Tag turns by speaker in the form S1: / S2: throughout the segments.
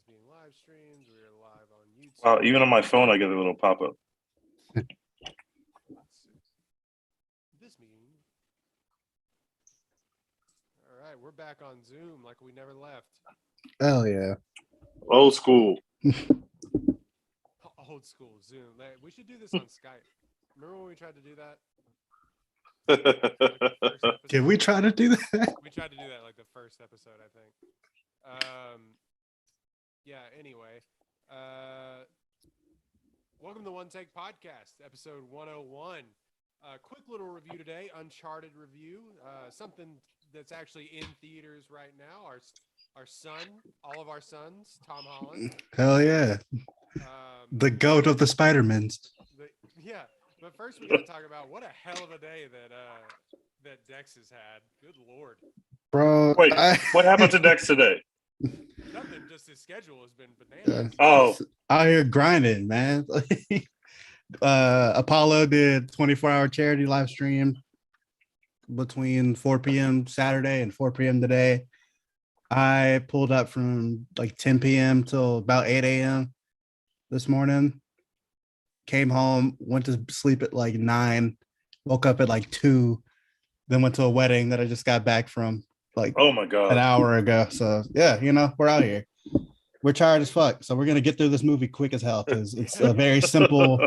S1: being live streamed. We are live on YouTube.
S2: Even on my phone, I get a little pop up.
S1: This meeting. All right, we're back on Zoom like we never left.
S3: Oh yeah.
S2: Old school.
S1: Old school Zoom. We should do this on Skype. Remember when we tried to do that?
S3: Did we try to do that?
S1: We tried to do that like the first episode, I think. Yeah, anyway. Welcome to the One Take Podcast, episode 101. Quick little review today, Uncharted review. Something that's actually in theaters right now. Our son, all of our sons, Tom Holland.
S3: Hell yeah. The goat of the Spider-Mans.
S1: Yeah, but first we're going to talk about what a hell of a day that Dex has had. Good Lord.
S3: Bro.
S2: Wait, what happened to Dex today?
S1: Nothing, just his schedule has been bananas.
S3: Out here grinding, man. Apollo did 24-hour charity live stream between 4 p.m. Saturday and 4 p.m. today. I pulled up from like 10 p.m. till about 8 a.m. this morning. Came home, went to sleep at like 9, woke up at like 2, then went to a wedding that I just got back from like
S2: oh my God,
S3: an hour ago. So yeah, we're out here. We're tired as fuck. So we're gonna get through this movie quick as hell because it's a very simple,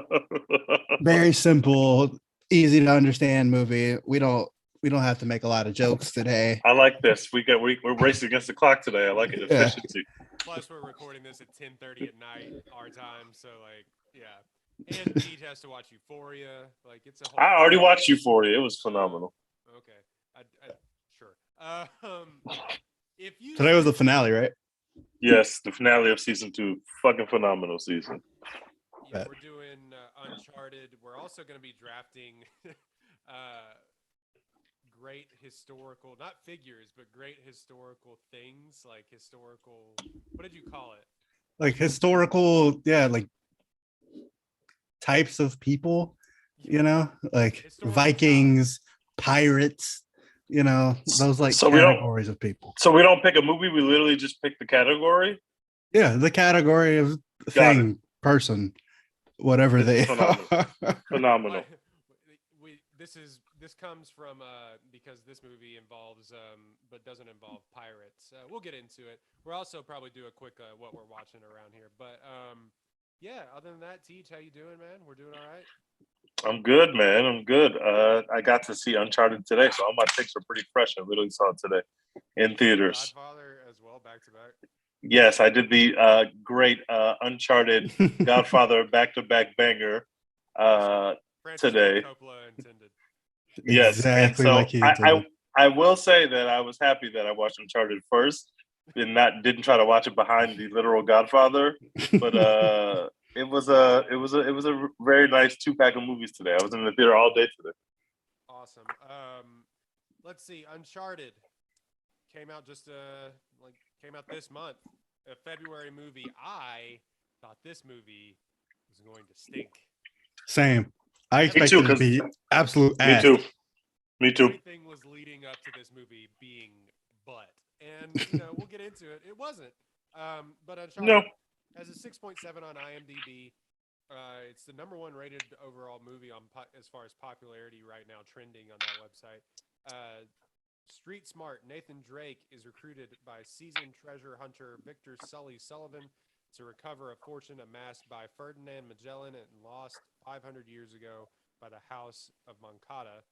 S3: easy to understand movie. We don't have to make a lot of jokes today.
S2: I like this. We're racing against the clock today. I like it. Efficiency.
S1: Plus, we're recording this at 10:30 at night our time, so like, yeah. And Pete has to watch Euphoria. Like, it's a whole.
S2: I already watched Euphoria. It was phenomenal.
S1: Okay, sure. If you
S3: Today was the finale, right?
S2: Yes, the finale of season 2. Fucking phenomenal season.
S1: Yeah, we're doing Uncharted. We're also going to be drafting great historical, not figures, but great historical things, like historical. What did you call it?
S3: Like historical, yeah, like types of people, like historical Vikings, pirates, those like categories of people.
S2: So we don't pick a movie, we literally just pick the category?
S3: Yeah, the category of thing, person, whatever they are.
S2: Phenomenal.
S1: This comes from because this movie involves but doesn't involve pirates. We'll get into it. We'll also probably do a quick what we're watching around here. But yeah, other than that, Teach, how you doing, man? We're doing all right?
S2: I'm good, man. I'm good. I got to see Uncharted today, so all my picks are pretty fresh. I literally saw it today in theaters.
S1: Godfather as well, back to back.
S2: Yes, I did the great Uncharted Godfather back-to-back banger today.
S1: Coppola intended.
S2: Yes,
S3: exactly.
S2: And so I will say that I was happy that I watched Uncharted first and didn't try to watch it behind the literal Godfather, but it was a very nice 2-pack of movies today. I was in the theater all day today.
S1: Awesome. Let's see. Uncharted came out came out this month. A February movie. I thought this movie was going to stink.
S3: Same. I expected it to be absolute ass.
S2: Me too.
S1: Everything was leading up to this movie being butt. And, we'll get into it. It wasn't. But Uncharted has a 6.7 on IMDb. It's the number 1 rated overall movie as far as popularity right now, trending on that website. Street smart Nathan Drake is recruited by seasoned treasure hunter Victor Sully Sullivan to recover a fortune amassed by Ferdinand Magellan and lost 500 years ago by the House of Moncada.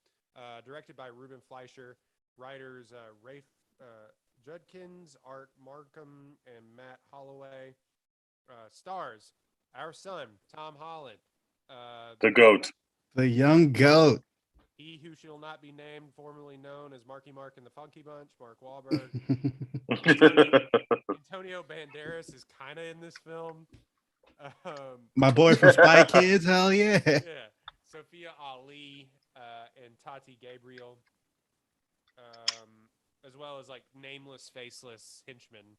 S1: Directed by Ruben Fleischer, writers Rafe Judkins, Art Markham, and Matt Holloway. Stars our son Tom Holland,
S2: the GOAT,
S3: the young GOAT.
S1: He who shall not be named, formerly known as Marky Mark and the Funky Bunch, Mark Wahlberg. Antonio Banderas is kind of in this film.
S3: My boy from Spy Kids, hell yeah.
S1: Yeah. Sophia Ali and Tati Gabriel, as well as like nameless, faceless henchmen.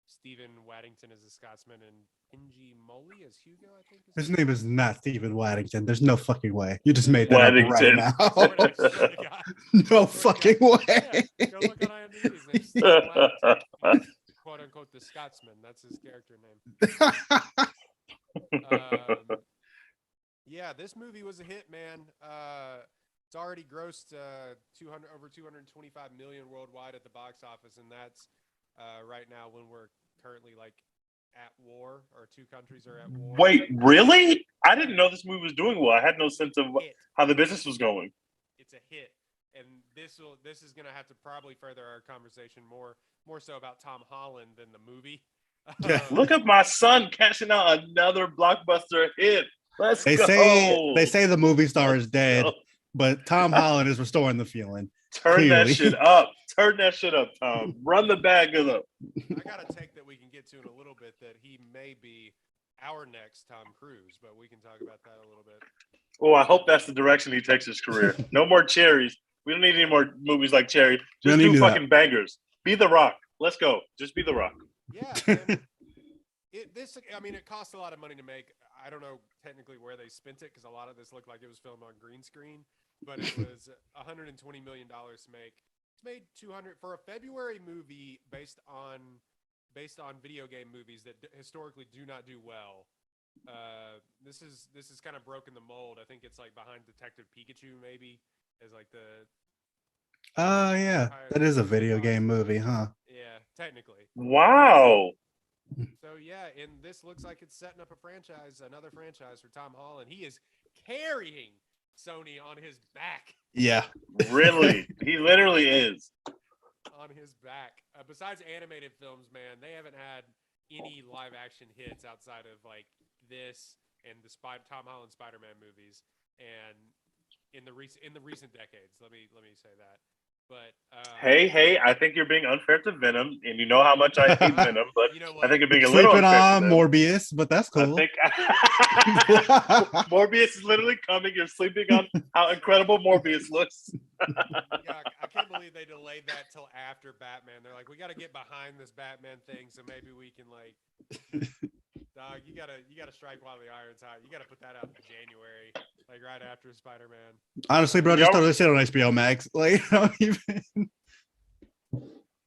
S1: Stephen Waddington is a Scotsman, and Inji Molly as Hugo, I think.
S3: His name is not Stephen Waddington. There's no fucking way. You just made that up right now. No fucking way.
S1: Yeah, go look on IMDb. His name's Stephen Waddington. Quote unquote the Scotsman. That's his character name. Yeah, this movie was a hit, man. It's already grossed over 225 million worldwide at the box office, and that's right now when we're currently like at war, or two countries are at war.
S2: Wait, really? I didn't know this movie was doing well. I had no sense of how the business was going.
S1: It's a hit, and this is going to have to probably further our conversation more so about Tom Holland than the movie.
S2: Look at my son cashing out another blockbuster hit. Let's go.
S3: They say the movie star is dead, but Tom Holland is restoring the feeling.
S2: Turn that shit up. Turn that shit up, Tom. Run the bag up.
S1: I got a take that we can get to in a little bit that he may be our next Tom Cruise, but we can talk about that a little bit.
S2: Oh, I hope that's the direction he takes his career. No more Cherries. We don't need any more movies like Cherry. Just do fucking bangers. Be The Rock. Let's go. Just be The Rock.
S1: Yeah. It costs a lot of money to make. I don't know technically where they spent it because a lot of this looked like it was filmed on green screen, but it was $120 million to make. It's made 200 for a February movie based on video game movies that historically do not do well. This is kind of broken the mold. I think it's like behind Detective Pikachu maybe as like the.
S3: Oh yeah, that is a video game movie, huh?
S1: Yeah, technically.
S2: Wow.
S1: So yeah, and this looks like it's setting up another franchise for Tom Holland. He is carrying Sony on his back.
S3: Yeah,
S2: really, he literally is
S1: on his back. Besides animated films, man, they haven't had any live action hits outside of like this and the Tom Holland Spider-Man movies, and in the recent decades. Let me say that. But
S2: hey, I think you're being unfair to Venom, and you know how much I hate Venom, but
S1: you know
S2: I think you're being a little unfair
S3: on to Morbius, but that's cool.
S2: I think Morbius is literally coming. You're sleeping on how incredible Morbius looks.
S1: Yeah, I can't believe they delayed that till after Batman. They're like, we got to get behind this Batman thing, so maybe we can like. Dog, you gotta strike while the iron's hot. You gotta put that out in January, like right after Spider-Man.
S3: Honestly, bro, just throw this shit on HBO Max. Like,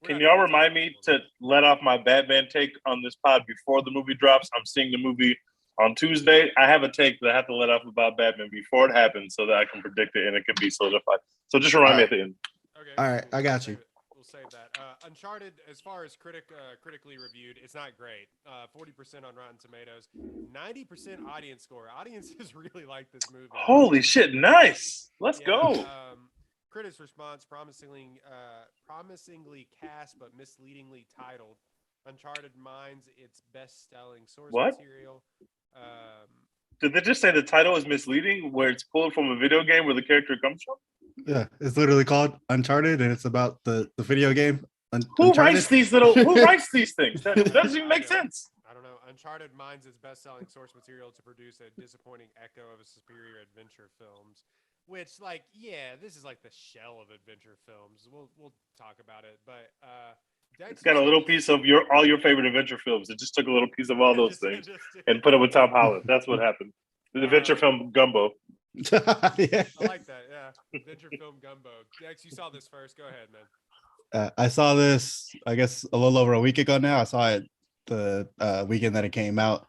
S2: Can y'all remind me to let off my Batman take on this pod before the movie drops? I'm seeing the movie on Tuesday. I have a take that I have to let off about Batman before it happens so that I can predict it and it can be solidified. So just remind me at the end.
S1: Okay.
S3: All right, I got you.
S1: We'll save that. Uncharted, as far as critically reviewed, it's not great. 40% on Rotten Tomatoes, 90% audience score. Audiences really like this movie.
S2: Holy shit! Nice. Let's go.
S1: Critics' response: promisingly cast but misleadingly titled. Uncharted mines its best-selling source material.
S2: Did they just say the title is misleading, where it's pulled from a video game where the character comes from?
S3: Yeah, it's literally called Uncharted, and it's about the video game.
S2: Who writes these things? That doesn't even make sense.
S1: I don't know. Uncharted mines its best-selling source material to produce a disappointing echo of a superior adventure films. Which, like, yeah, this is like the shell of adventure films. We'll talk about it, but
S2: it's got a little piece of all your favorite adventure films. It just took a little piece of all those things and put it with Tom Holland. That's what happened. The adventure film gumbo.
S3: Yeah.
S1: I like that. Yeah, adventure film gumbo. Dex, you saw this first. Go ahead, man.
S3: I saw this, I guess, a little over a week ago now. I saw it the weekend that it came out.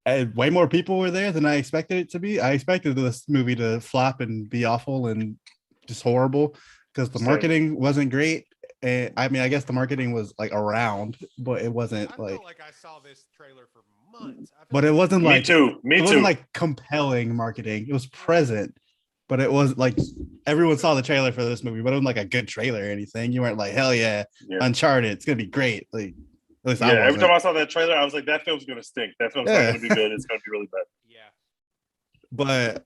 S3: And way more people were there than I expected it to be. I expected this movie to flop and be awful and just horrible because the marketing wasn't great. And I mean, I guess the marketing was like around, but it wasn't
S1: I felt like I saw this trailer for months.
S3: But it wasn't like
S2: me too.
S3: Wasn't like compelling marketing. It was present, but it was like everyone saw the trailer for this movie, but it wasn't like a good trailer or anything. You weren't like, hell yeah. Uncharted, it's gonna be great. Like, at least
S2: every time I saw that trailer, I was like, that film's gonna stink. That film's not gonna be good. It's gonna be really bad.
S1: Yeah.
S3: But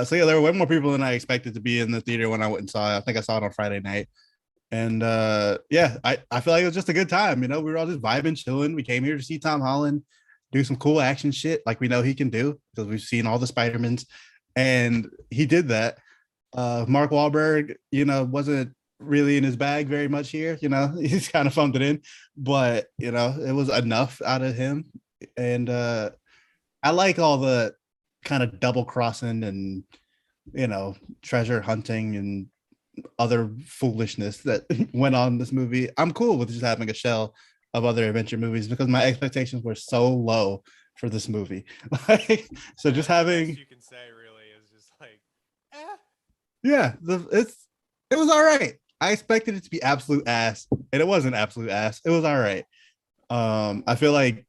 S3: so yeah, there were way more people than I expected to be in the theater when I went and saw it. I think I saw it on Friday night. And I feel like it was just a good time. You know, we were all just vibing, chilling. We came here to see Tom Holland do some cool action shit like we know he can do because we've seen all the Spider-Mans, and he did that. Mark Wahlberg, you know, wasn't really in his bag very much here. You know, he's kind of phoned it in, but you know, it was enough out of him. And I like all the kind of double crossing and, you know, treasure hunting and other foolishness that went on in this movie. I'm cool with just having a shell of other adventure movies because my expectations were so low for this movie. Like, so just having
S1: you can say really is just like,
S3: yeah, it was all right. I expected it to be absolute ass, and it wasn't absolute ass. It was all right. I feel like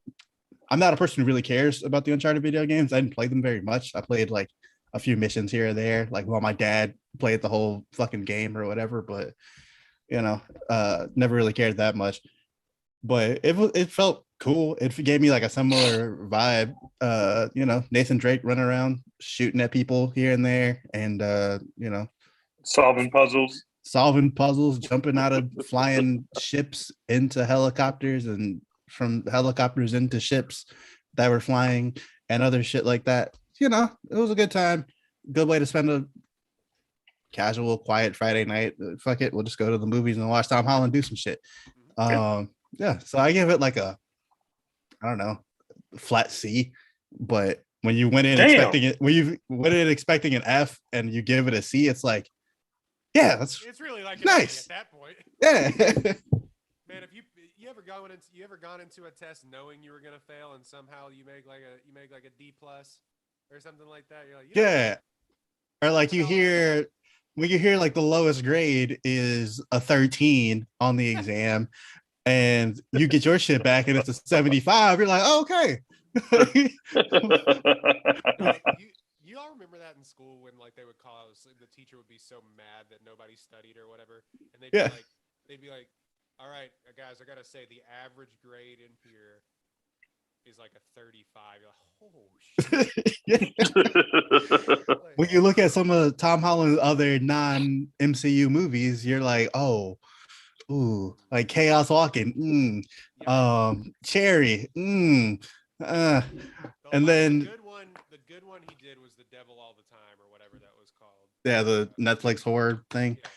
S3: I'm not a person who really cares about the Uncharted video games. I didn't play them very much. I played like a few missions here or there, like while my dad played the whole fucking game or whatever. But never really cared that much. But it felt cool. It gave me like a similar vibe. Nathan Drake running around shooting at people here and there, and
S2: solving puzzles,
S3: jumping out of flying ships into helicopters, and from helicopters into ships that were flying, and other shit like that. It was a good time. Good way to spend a casual, quiet Friday night. Fuck it, we'll just go to the movies and watch Tom Holland do some shit. Yeah, so I give it like a, I don't know, flat C. But when you went in expecting it, when you went in expecting an F and you give it a C, it's like, yeah,
S1: it's really like
S3: nice
S1: at that point.
S3: Yeah.
S1: Man, if you ever gone into a test knowing you were gonna fail and somehow you make like a D plus or something like that, you're like,
S3: yeah. Or like when you hear like the lowest grade is a 13 on the exam, and you get your shit back and it's a 75, you're like, oh, okay.
S1: You all remember that in school when like they would call us, the teacher would be so mad that nobody studied or whatever, and they'd be like, all right, guys, I gotta say the average grade in here is like a 35. You're like, oh shit.
S3: When you look at some of Tom Holland's other non-MCU movies, you're like, oh, ooh, like Chaos Walking, Cherry, and then
S1: the good one he did was The Devil All the Time or whatever that was called.
S3: Yeah, the Netflix horror thing.
S1: Yeah.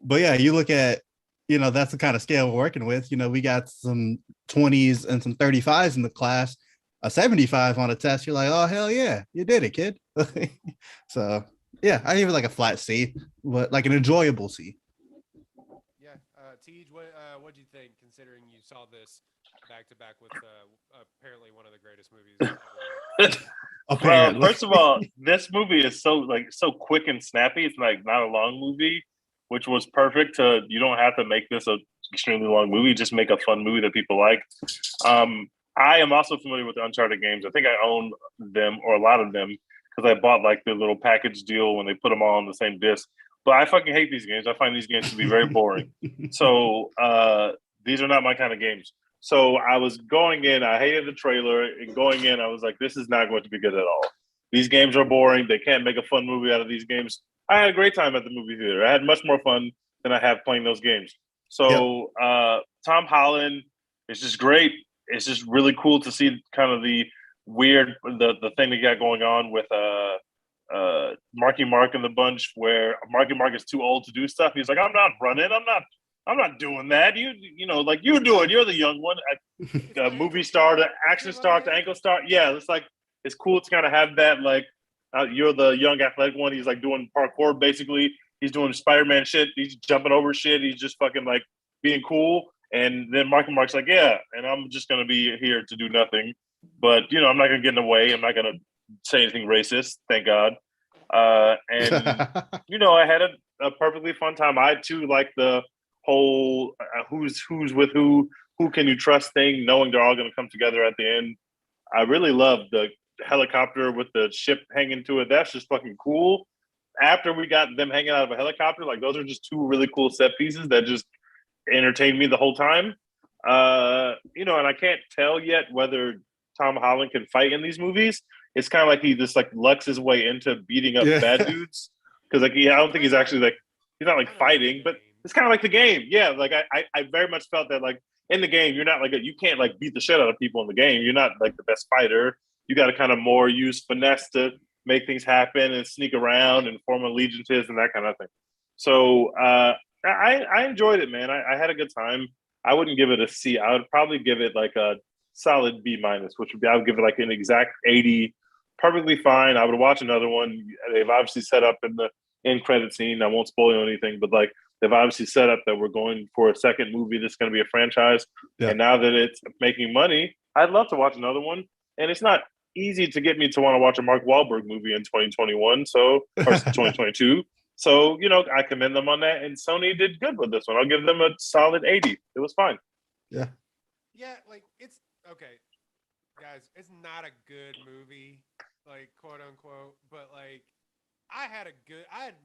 S3: But yeah, you look at, that's the kind of scale we're working with. We got some 20s and some 35s in the class, a 75 on a test. You're like, oh, hell yeah, you did it, kid. So yeah, I give it like a flat C, but like an enjoyable C.
S1: Yeah. Tej, what'd you think, considering you saw this back to back with apparently one of the greatest movies ever?
S2: Well, first of all, this movie is so quick and snappy. It's like not a long movie, which was perfect. You don't have to make this a extremely long movie. Just make a fun movie that people like. I am also familiar with the Uncharted games. I think I own them, or a lot of them, because I bought like the little package deal when they put them all on the same disc. But I fucking hate these games. I find these games to be very boring. So these are not my kind of games. So I was going in, I hated the trailer, and going in, I was like, this is not going to be good at all. These games are boring. They can't make a fun movie out of these games. I had a great time at the movie theater. I had much more fun than I have playing those games. So Tom Holland is just great. It's just really cool to see kind of the weird, the thing they got going on with Marky Mark and the bunch, where Marky Mark is too old to do stuff. He's like, I'm not running. I'm not doing that. Like you do it. You're the young one. Movie star to action star to ankle star. Yeah, it's cool to kind of have that. Like you're the young athletic one. He's like doing parkour basically. He's doing Spider-Man shit. He's jumping over shit. He's just fucking like being cool. And then Marky Mark's like, yeah, and I'm just gonna be here to do nothing. But I'm not gonna get in the way. I'm not gonna say anything racist. Thank God. And I had a perfectly fun time. I too like the whole who's with who can you trust thing, knowing they're all going to come together at the end. I really love the helicopter with the ship hanging to it. That's just fucking cool. After we got them hanging out of a helicopter, like those are just two really cool set pieces that just entertained me the whole time. And I can't tell yet whether Tom Holland can fight in these movies. It's kind of like he just like lucks his way into beating up bad dudes, because I don't think he's actually like, he's not like fighting, but it's kind of like the game. Yeah, like I very much felt that like in the game, you're not like you can't like beat the shit out of people in the game. You're not like the best fighter. You got to kind of more use finesse to make things happen and sneak around and form allegiances and that kind of thing. So I enjoyed it, man. I had a good time. I wouldn't give it a C. I would probably give it like a solid B minus, which would be, I would give it like an exact 80. Perfectly fine. I would watch another one. They've obviously set up in the end credit scene. I won't spoil anything, but like they've obviously set up that we're going for a second movie that's going to be a franchise.
S3: Yeah.
S2: And now that it's making money, I'd love to watch another one. And it's not easy to get me to want to watch a Mark Wahlberg movie in 2021, or 2022. So, I commend them on that. And Sony did good with this one. I'll give them a solid 80. It was fine.
S3: Yeah.
S1: Yeah, like it's okay, guys. It's not a good movie, like quote unquote, but like I had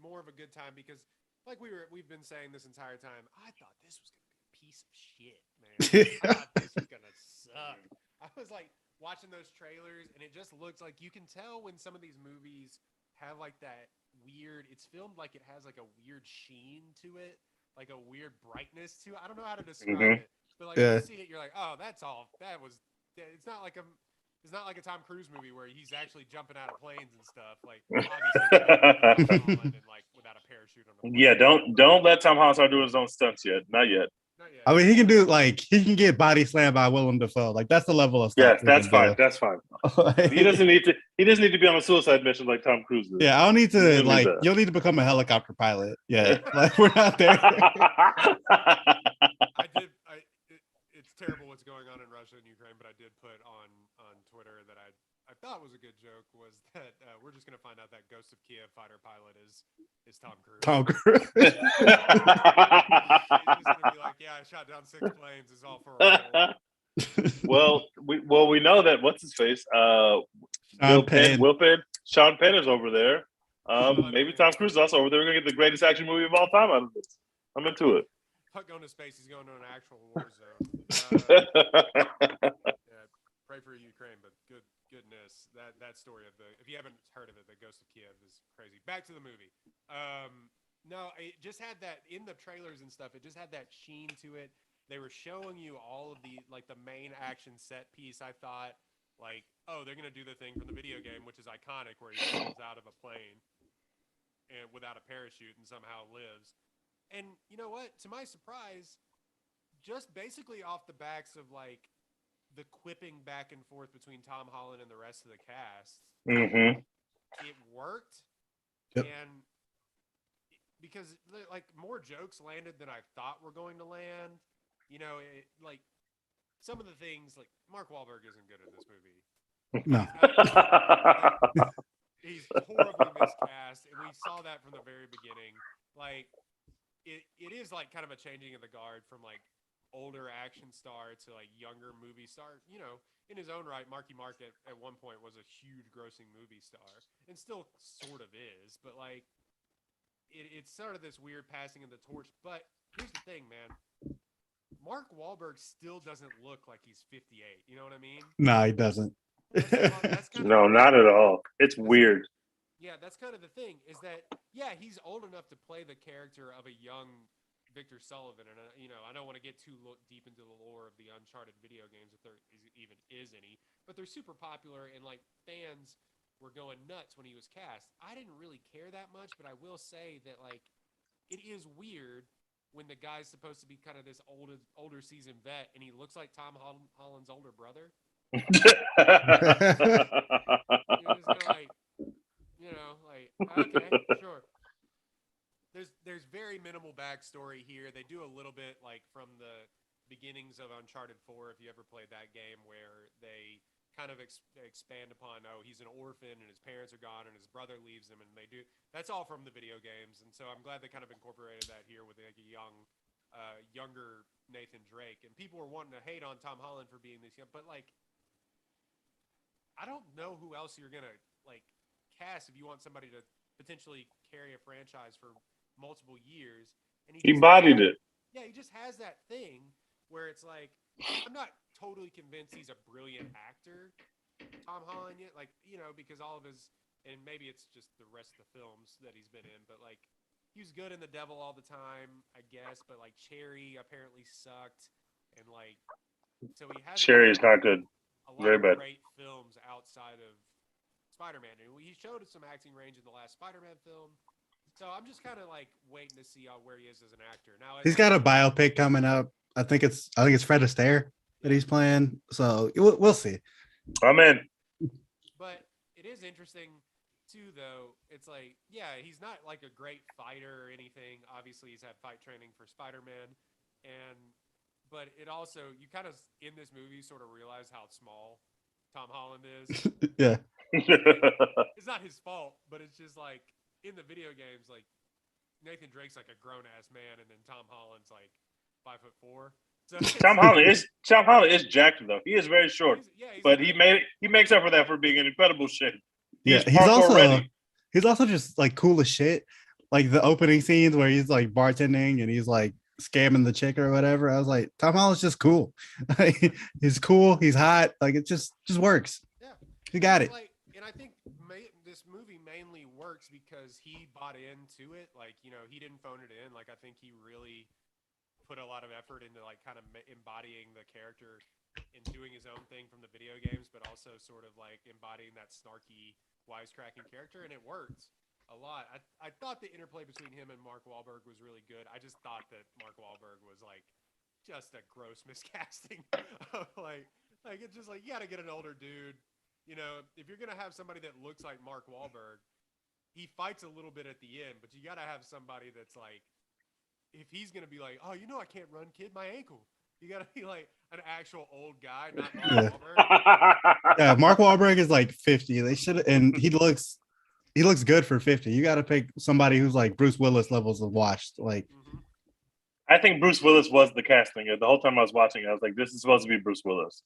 S1: more of a good time because like we've been saying this entire time. I thought this was gonna be a piece of shit, man. I thought this was gonna suck. I was like watching those trailers, and it just looks like you can tell when some of these movies have like that weird. It's filmed like it has like a weird sheen to it, like a weird brightness to it. I don't know how to describe it. But like when you see it, you're like, oh, that's all. It's not like a Tom Cruise movie where he's actually jumping out of planes and stuff. Like obviously, and like without a parachute on the plane.
S2: Yeah, don't let Tom Holland start doing his own stunts yet. Not yet.
S3: I mean, he can get body slammed by Willem Dafoe. Like that's the level of stuff.
S2: Yes, that's fine. That's fine. He doesn't need to be on a suicide mission like Tom Cruise is.
S3: Yeah, I don't need to like. You'll need to become a helicopter pilot. Yeah, like we're not there.
S1: It's terrible what's going on in Russia and Ukraine, but I did put on Twitter that I thought was a good joke was that we're just gonna find out that Ghost of Kiev fighter pilot is Tom Cruise.
S3: Tom Cruise.
S1: He's gonna be like, yeah, I shot down 6 planes. It's all for a
S2: role. we know that what's his face? Sean Penn is over there. Maybe Tom Cruise is also over there. We're gonna get the greatest action movie of all time out of this. I'm into it.
S1: Fuck going to space. He's going to an actual war zone. Yeah, pray for Ukraine, but goodness, that story of if you haven't heard of it, the Ghost of Kiev is crazy. Back to the movie. No, it just had that in the trailers and stuff. It just had that sheen to it. They were showing you all of the main action set piece. I thought like, oh, they're gonna do the thing from the video game, which is iconic, where he falls out of a plane and without a parachute and somehow lives. And you know what? To my surprise, just basically off the backs of like the quipping back and forth between Tom Holland and the rest of the cast, it worked.
S3: Yep.
S1: And because like more jokes landed than I thought were going to land. Like some of the things, like Mark Wahlberg isn't good in this movie.
S3: No.
S1: He's horribly miscast, and we saw that from the very beginning. Like. It is like kind of a changing of the guard from like older action star to like younger movie star. In his own right, Marky Mark at one point was a huge grossing movie star and still sort of is, but like it's sort of this weird passing of the torch. But here's the thing, man. Mark Wahlberg still doesn't look like he's 58. You know what I mean?
S3: No, he doesn't.
S1: That's
S2: no, not at all. It's weird.
S1: Yeah, that's kind of the thing is that, yeah, he's old enough to play the character of a young Victor Sullivan. And, I don't want to get too deep into the lore of the Uncharted video games, if there even is any, but they're super popular and like fans were going nuts when he was cast. I didn't really care that much, but I will say that like it is weird when the guy's supposed to be kind of this older seasoned vet and he looks like Tom Holland's older brother. You're just kind of like, okay, sure. There's very minimal backstory here. They do a little bit like from the beginnings of Uncharted 4, if you ever played that game, where they kind of expand upon, he's an orphan and his parents are gone and his brother leaves him, and that's all from the video games. And so I'm glad they kind of incorporated that here with like a younger Nathan Drake. And people were wanting to hate on Tom Holland for being this young, but like I don't know who else you're gonna like cast if you want somebody to potentially carry a franchise for multiple years. And he
S2: embodied it.
S1: Yeah, he just has that thing where it's like I'm not totally convinced he's a brilliant actor, Tom Holland, yet, like, because all of his, and maybe it's just the rest of the films that he's been in, but like he was good in The Devil all the time, I guess, but like Cherry apparently sucked, and like so he has
S2: Cherry is not good.
S1: A lot
S2: Very
S1: of
S2: bad.
S1: great films outside of Spider-Man. And he showed us some acting range in the last Spider-Man film. So I'm just kind of like waiting to see where he is as an actor. Now
S3: he's got a biopic coming up. I think it's Fred Astaire that he's playing. So we'll see.
S2: I'm in.
S1: But it is interesting too, though, it's like, yeah, he's not like a great fighter or anything. Obviously, he's had fight training for Spider-Man, and but it also you kind of in this movie sort of realize how small Tom Holland is.
S3: Yeah.
S1: Like, it's not his fault, but it's just like in the video games, like Nathan Drake's like a grown ass man, and then Tom Holland's like 5'4". So
S2: Tom Holland is jacked though. He is very short,
S1: he's
S2: but he makes up for that for being in incredible shape.
S3: Yeah,
S2: He's parkour ready.
S3: he's also just like cool as shit. Like the opening scenes where he's like bartending and he's like scamming the chick or whatever. I was like, Tom Holland's just cool. He's cool. He's hot. Like it just works.
S1: Yeah,
S3: he got it.
S1: Like, and I think this movie mainly works because he bought into it. Like, you know, he didn't phone it in. Like, I think he really put a lot of effort into like kind of embodying the character and doing his own thing from the video games, but also sort of like embodying that snarky, wisecracking character, and it worked a lot. I thought the interplay between him and Mark Wahlberg was really good. I just thought that Mark Wahlberg was like just a gross miscasting. like it's just like you got to get an older dude. You know, if you're gonna have somebody that looks like Mark Wahlberg, he fights a little bit at the end, but you got to have somebody that's like, if he's gonna be like, oh, you know, I can't run, kid, my ankle. You gotta be like an actual old guy, not Mark Wahlberg.
S3: Yeah, Mark Wahlberg is like 50. They should, and he looks good for 50. You got to pick somebody who's like Bruce Willis levels of washed. Like,
S2: I think Bruce Willis was the casting. The whole time I was watching, I was like, this is supposed to be Bruce Willis.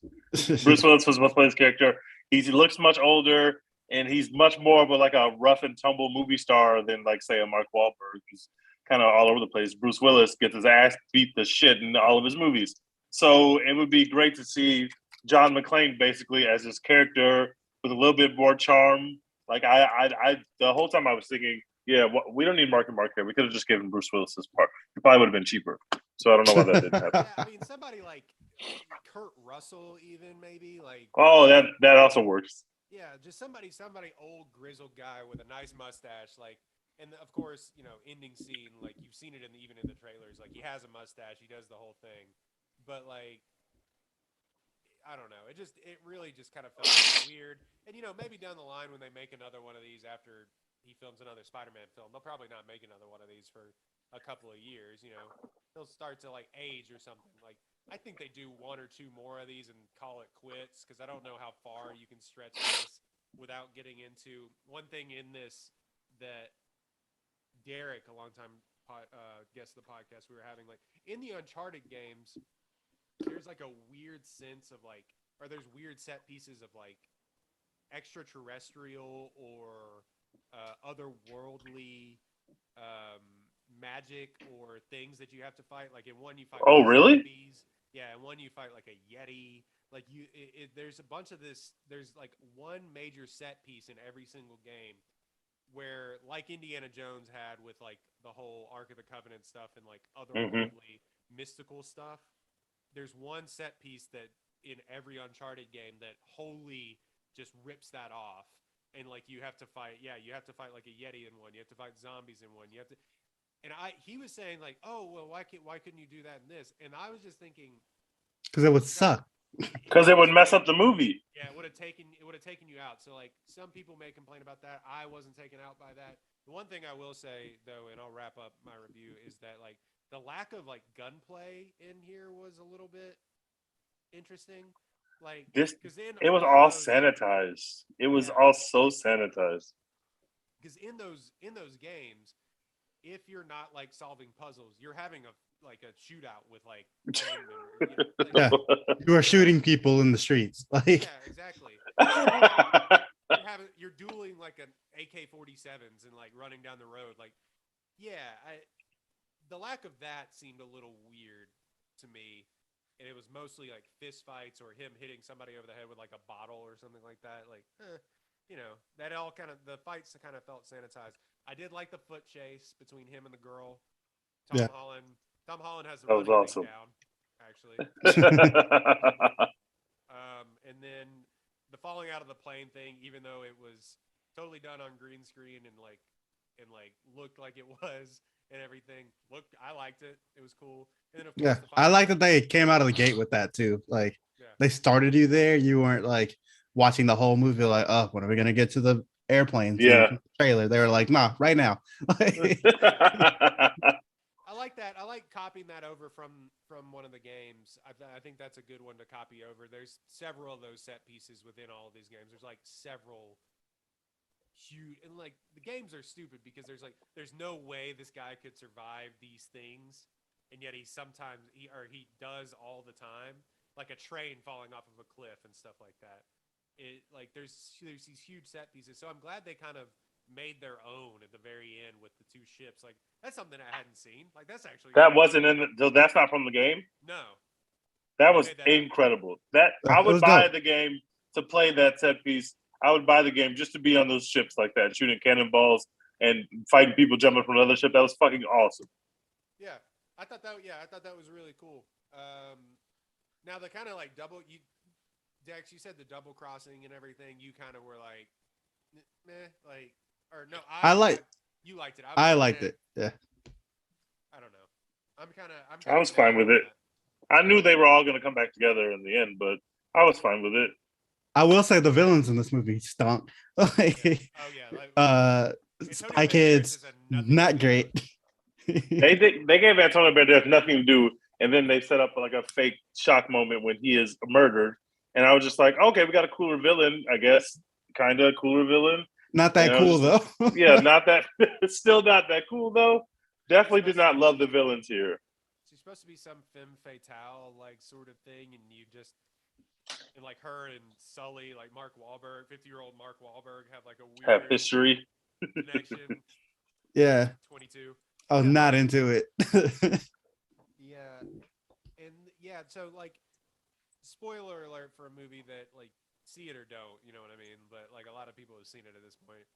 S2: Bruce Willis was supposed to play his character. He looks much older, and he's much more of a rough and tumble movie star than like say a Mark Wahlberg, who's kind of all over the place. Bruce Willis gets his ass beat the shit in all of his movies. So it would be great to see John McClane basically as his character with a little bit more charm. Like I the whole time I was thinking, yeah, we don't need Mark and Mark here. We could have just given Bruce Willis this part. It probably would have been cheaper. So I don't know why that didn't happen.
S1: Yeah, I mean, somebody like Kurt Russell, even maybe like.
S2: Oh, that also works.
S1: Yeah, just somebody old grizzled guy with a nice mustache, like, and of course, you know, ending scene, like you've seen it even in the trailers, like he has a mustache, he does the whole thing, but like, I don't know, it really just kind of felt weird, and you know, maybe down the line when they make another one of these after he films another Spider-Man film, they'll probably not make another one of these for a couple of years, you know, they'll start to like age or something. Like, I think they do one or two more of these and call it quits, because I don't know how far you can stretch this without getting into one thing in this that Derek, a longtime guest of the podcast, we were having, like in the Uncharted games, there's like a weird sense of like, or there's weird set pieces of like extraterrestrial or otherworldly magic or things that you have to fight. Like in one you fight.
S2: Oh, really?
S1: Zombies. Yeah, in one you fight like a Yeti. Like there's a bunch of this. There's like one major set piece in every single game where, like Indiana Jones had with like the whole Ark of the Covenant stuff and like otherworldly mystical stuff. There's one set piece that in every Uncharted game that wholly just rips that off. And like you have to fight, you have to fight like a Yeti in one. You have to fight zombies in one. You have to, and he was saying like, oh well, why couldn't you do that in this? And I was just thinking,
S3: because it would suck.
S2: Because it would mess up the movie.
S1: Yeah, it would have taken you out. So like some people may complain about that. I wasn't taken out by that. The one thing I will say though, and I'll wrap up my review, is that like the lack of like gunplay in here was a little bit interesting. Like
S2: this, it was all sanitized. It was all so sanitized.
S1: Because in those games, if you're not like solving puzzles, you're having a shootout with like,
S3: you are shooting people in the streets. Like,
S1: yeah, exactly. You're dueling like an AK-47s and like running down the road. Like, yeah, the lack of that seemed a little weird to me. And it was mostly like fist fights or him hitting somebody over the head with like a bottle or something like that. Like, you know, that all kind of, the fights kind of felt sanitized. I did like the foot chase between him and the girl. Tom Holland has the running
S2: awesome.
S1: thing down, actually. And then the falling out of the plane thing, even though it was totally done on green screen and looked like it was and everything. I liked it. It was cool. And then of course,
S3: I like that they came out of the gate with that too. Like they started you there. You weren't like watching the whole movie like, oh, when are we gonna get to the airplane scene
S2: Yeah.
S3: from the trailer. They were like, nah, right now.
S1: I like that. I like copying that over from one of the games. I think that's a good one to copy over. There's several of those set pieces within all of these games. There's like several huge, and like the games are stupid because there's no way this guy could survive these things, and yet he does all the time, like a train falling off of a cliff and stuff like that. It like there's these huge set pieces. So I'm glad they kind of made their own at the very end with the two ships. Like that's something I hadn't seen. Like that's actually
S2: that wasn't that's not from the game.
S1: no.
S2: That
S1: They
S2: was
S1: made that up.
S2: incredible. That
S3: It
S2: I would
S3: was
S2: buy
S3: dope.
S2: the game to play that set piece. I would buy the game just to be on those ships like that, shooting cannonballs and fighting people jumping from another ship. That was fucking awesome.
S1: Yeah, I thought that was really cool. Now the kind of like Dex, you said the double crossing and everything. You kind of were like, meh, like, or no, you liked it.
S3: I liked it. Yeah.
S1: I don't know. I'm kind of.
S2: I was fine with it. I knew they were all going to come back together in the end, but I was fine with it.
S3: I will say the villains in this movie stunk. Like,
S1: Yeah. Oh yeah.
S3: Spy Kids, not great.
S2: They gave Antonio Banderas nothing to do, and then they set up like a fake shock moment when he is murdered, and I was just like, okay, we got a cooler villain, I guess, kind of cooler villain.
S3: Not that cool though.
S2: Yeah, not that. Still not that cool though. Definitely did not love the villains here.
S1: She's supposed to be some femme fatale like sort of thing, and you just and like her and Sully, like Mark Wahlberg, 50-year-old Mark Wahlberg, have like a weird
S2: Have history
S1: connection.
S3: Yeah.
S1: 22.
S3: I was not into it.
S1: Yeah, and yeah, so like, spoiler alert for a movie that like see it or don't, you know what I mean? But like a lot of people have seen it at this point.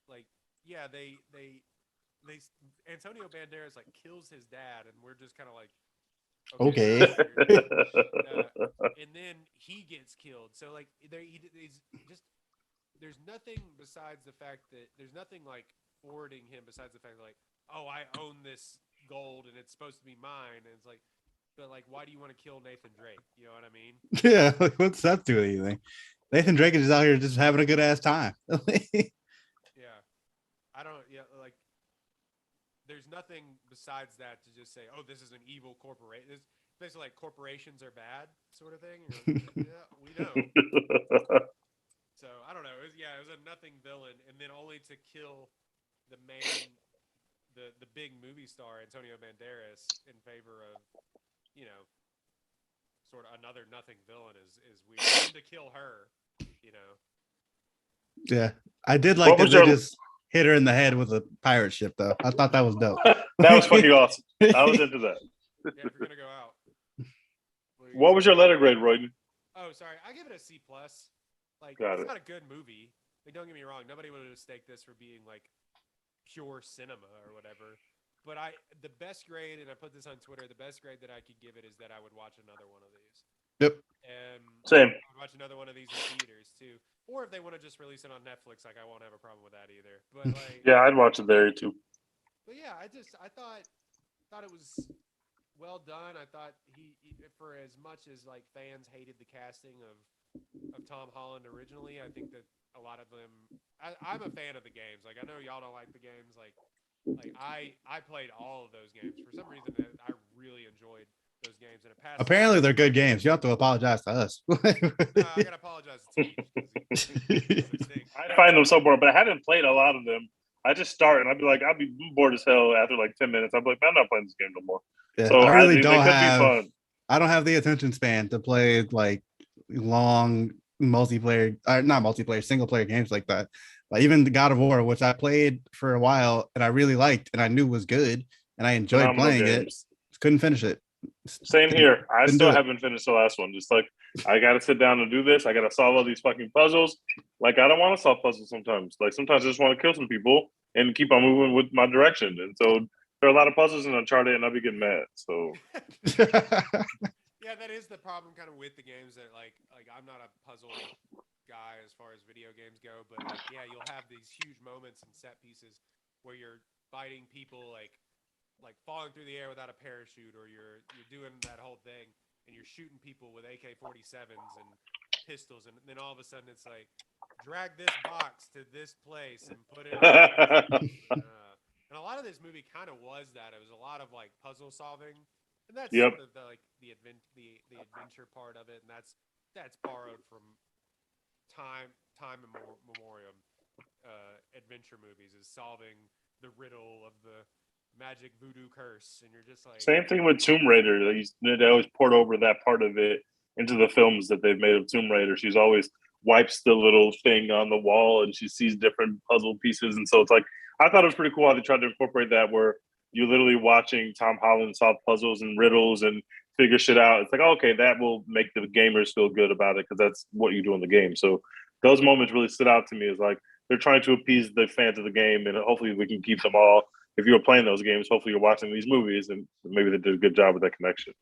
S1: Like, yeah, they Antonio Banderas like kills his dad, and we're just kind of like,
S3: okay.
S1: And then he gets killed. So like, he's just there's nothing besides the fact that there's nothing like forwarding him besides the fact that, like, oh, I own this gold and it's supposed to be mine, and it's like, but like, why do you want to kill Nathan Drake? You know what I mean?
S3: Yeah, like, what's that do with anything? Nathan Drake is just out here just having a good ass time.
S1: Yeah, I don't. Yeah, like, there's nothing besides that to just say, oh, this is an evil corporation. It's basically like corporations are bad, sort of thing. Like, yeah, we know. So I don't know. It was a nothing villain, and then only to kill the main, the big movie star Antonio Banderas in favor of, you know, sort of another nothing villain is weird. And to kill her, you know.
S3: Yeah, I did like that they just hit her in the head with a pirate ship, though. I thought that was dope.
S2: That was fucking awesome. I was into that.
S1: Yeah, if you're gonna go out.
S2: What was your letter grade, Royden?
S1: Oh, sorry. I give it a C+. Like,
S2: Got
S1: it's
S2: it.
S1: not a good movie. Like, don't get me wrong. Nobody would have mistaked this for being like pure cinema or whatever. But the best grade, and I put this on Twitter, the best grade that I could give it is that I would watch another one of these.
S3: Yep.
S2: Same.
S1: I would watch another one of these in theaters too. Or if they want to just release it on Netflix, like, I won't have a problem with that either. But like,
S2: Yeah, I'd watch it there too.
S1: But yeah, I thought it was well done. I thought he for as much as like fans hated the casting of Tom Holland originally, I think that a lot of them. I'm a fan of the games. Like, I know y'all don't like the games. Like I played all of those games for some reason. I really enjoyed those games, and it passed.
S3: Apparently, they're good games. You don't have to apologize to us.
S1: No, I gotta apologize to Teach.
S2: I find them so boring, but I hadn't played a lot of them. I just start and I'd be like, I'll be bored as hell after like 10 minutes. I'd be like, man, I'm not playing this game no more.
S3: Yeah,
S2: So
S3: I really
S2: don't
S3: have. I don't have the attention span to play like long multiplayer, or not multiplayer, single player games like that. Like even the God of War, which I played for a while and I really liked and I knew was good and I enjoyed playing it, couldn't finish it.
S2: Same here. I still haven't finished the last one. Just like, I got to sit down and do this. I got to solve all these fucking puzzles. Like, I don't want to solve puzzles sometimes. Like, sometimes I just want to kill some people and keep on moving with my direction. And so there are a lot of puzzles in Uncharted, and I'll be getting mad. So
S1: yeah, that is the problem kind of with the games that like I'm not a puzzle guy as far as video games go, but like, yeah, you'll have these huge moments and set pieces where you're fighting people like falling through the air without a parachute, or you're doing that whole thing and you're shooting people with AK-47s and pistols, and then all of a sudden it's like drag this box to this place and put it on. And a lot of this movie kind of was that. It was a lot of like puzzle solving, and that's
S2: Yep.
S1: sort of the adventure part of it, and that's borrowed from time memoriam adventure movies is solving the riddle of the magic voodoo curse, and you're just like,
S2: Same thing with Tomb Raider. They always poured over that part of it into the films that they've made of Tomb Raider. She's always wipes the little thing on the wall and she sees different puzzle pieces. And so it's like, I thought it was pretty cool how they tried to incorporate that where you're literally watching Tom Holland solve puzzles and riddles and figure shit out. It's like, okay, that will make the gamers feel good about it because that's what you do in the game. So those moments really stood out to me as like, they're trying to appease the fans of the game and hopefully we can keep them all. If you were playing those games, hopefully you're watching these movies and maybe they did a good job with that connection.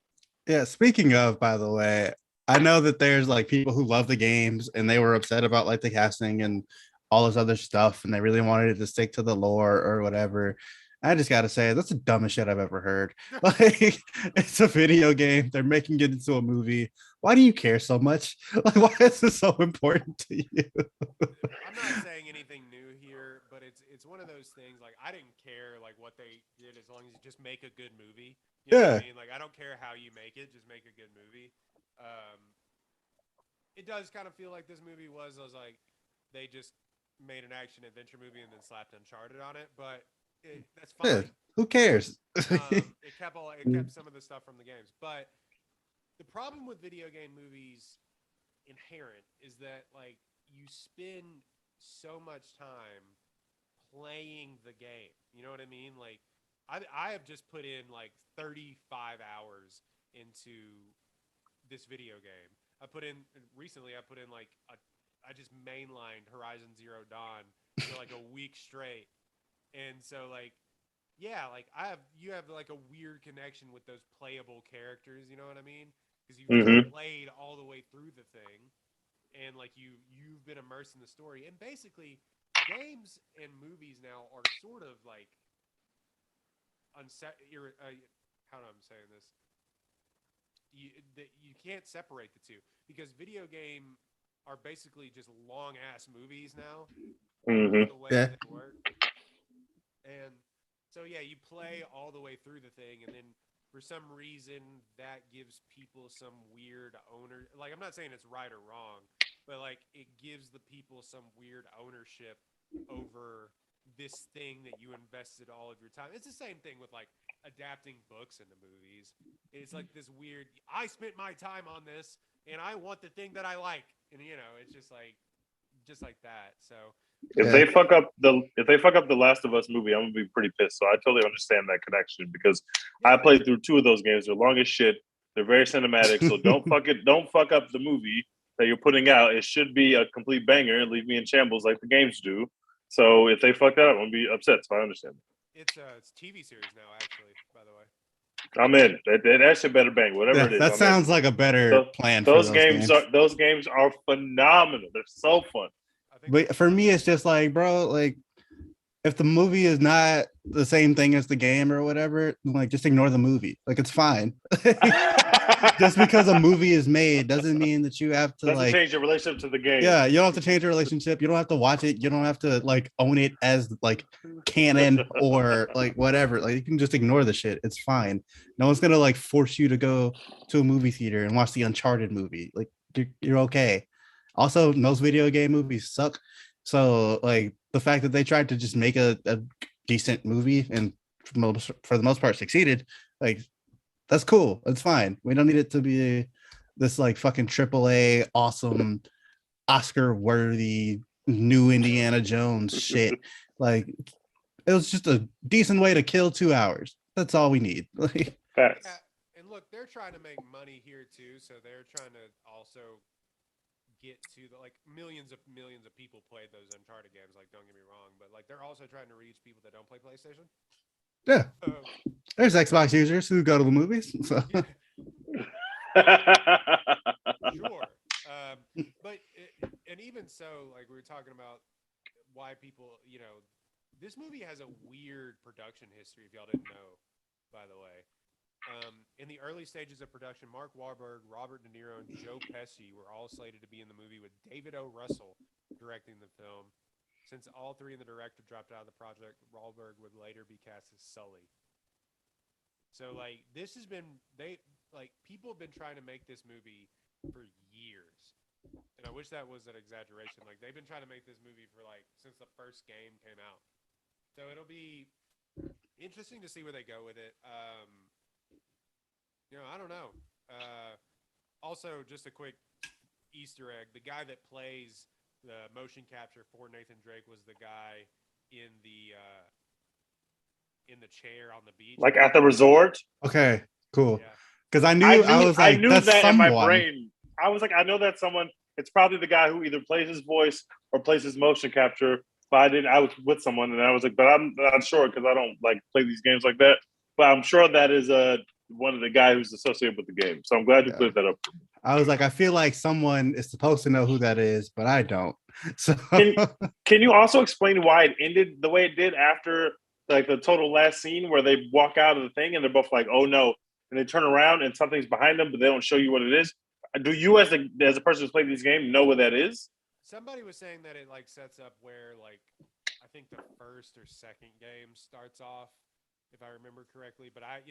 S3: Yeah, speaking of, by the way, I know that there's like people who love the games and they were upset about like the casting and all this other stuff, and they really wanted it to stick to the lore or whatever. I just gotta say, that's the dumbest shit I've ever heard. Like, it's a video game. They're making it into a movie. Why do you care so much? Like, why is this so important to you?
S1: I'm not saying anything new here, but it's one of those things. Like I didn't care like what they did as long as you just make a good movie. You know what I mean? Like I don't care how you make it, just make a good movie. Um, it does kind of feel like this movie was like they just made an action adventure movie and then slapped Uncharted on it, but that's
S3: Yeah,
S1: fine.
S3: who cares?
S1: It kept some of the stuff from the games, but the problem with video game movies inherent is that like you spend so much time playing the game. You know what I mean? Like I have just put in like 35 hours into this video game. I put in recently. I put in like I just mainlined Horizon Zero Dawn for like a week straight, and so like yeah, like you have like a weird connection with those playable characters. You know what I mean? Because you've just played all the way through the thing, and like you've been immersed in the story, and basically games and movies now are sort of like how am I saying this? You can't separate the two because video game are basically just long ass movies now. The way
S3: Yeah.
S1: they work, and so yeah, you play all the way through the thing, and then for some reason that gives people some weird owner. Like I'm not saying it's right or wrong, but like it gives the people some weird ownership over this thing that you invested all of your time. It's the same thing with like adapting books into movies. It's like this weird I spent my time on this and I want the thing that I like. And you know, it's just like that. So
S2: If they fuck up the Last of Us movie, I'm gonna be pretty pissed. So I totally understand that connection because I played through 2 of those games. They're long as shit. They're very cinematic. So don't fuck up the movie that you're putting out. It should be a complete banger and leave me in shambles like the games do. So if they fuck that up, I'm gonna be upset. So I understand.
S1: it's TV series now, actually, by the way.
S2: I'm in. That shit better bang. Whatever
S3: Yeah,
S2: it is.
S3: that sounds like a better plan for those games.
S2: Those games are phenomenal. They're so fun.
S3: But for me, it's just like, bro, like if the movie is not the same thing as the game or whatever, like just ignore the movie. Like it's fine. Just because a movie is made doesn't mean that you have to
S2: doesn't
S3: like
S2: change your relationship to the game.
S3: Yeah, you don't have to change your relationship. You don't have to watch it. You don't have to like own it as like canon or like whatever. Like you can just ignore the shit. It's fine. No one's gonna like force you to go to a movie theater and watch the Uncharted movie. Like you're okay. Also, most video game movies suck. So like the fact that they tried to just make a decent movie and for the most part succeeded, like that's cool. It's fine. We don't need it to be this like fucking AAA awesome Oscar worthy new Indiana Jones shit. Like it was just a decent way to kill 2 hours. That's all we need.
S1: Yeah, and look, they're trying to make money here too, so they're trying to also get to the like millions of people played those Uncharted games. Like, don't get me wrong, but like they're also trying to reach people that don't play PlayStation.
S3: Yeah, there's Xbox users who go to the movies. So.
S1: Yeah. Sure, but and even so, like we were talking about why people, you know, this movie has a weird production history. If y'all didn't know, by the way, In the early stages of production, Mark Wahlberg, Robert De Niro, and Joe Pesci were all slated to be in the movie, with David O. Russell directing the film. Since all three and the director dropped out of the project, Wahlberg would later be cast as Sully. So like this has been people have been trying to make this movie for years. And I wish that was an exaggeration. Like they've been trying to make this movie for like since the first game came out. So it'll be interesting to see where they go with it. I don't know. Also, just a quick Easter egg: the guy that plays the motion capture for Nathan Drake was the guy in the chair on the beach,
S2: like at the resort.
S3: Okay, cool.
S1: Yeah.
S3: Because I was like,
S2: I knew
S3: that's
S2: that
S3: someone.
S2: in my brain. I was like, I know that's someone. It's probably the guy who either plays his voice or plays his motion capture. But I didn't. I was with someone, and I was like, but I'm not sure because I don't like play these games like that. But I'm sure that is one of the guy who's associated with the game. So I'm glad you cleared that up.
S3: I was like, I feel like someone is supposed to know who that is, but I don't. So
S2: can you also explain why it ended the way it did after like the total last scene where they walk out of the thing and they're both like, oh no, and they turn around and something's behind them, but they don't show you what it is? Do you as a person who's played this game know what that is?
S1: Somebody was saying that it like sets up where like I think the first or second game starts off, if I remember correctly. But I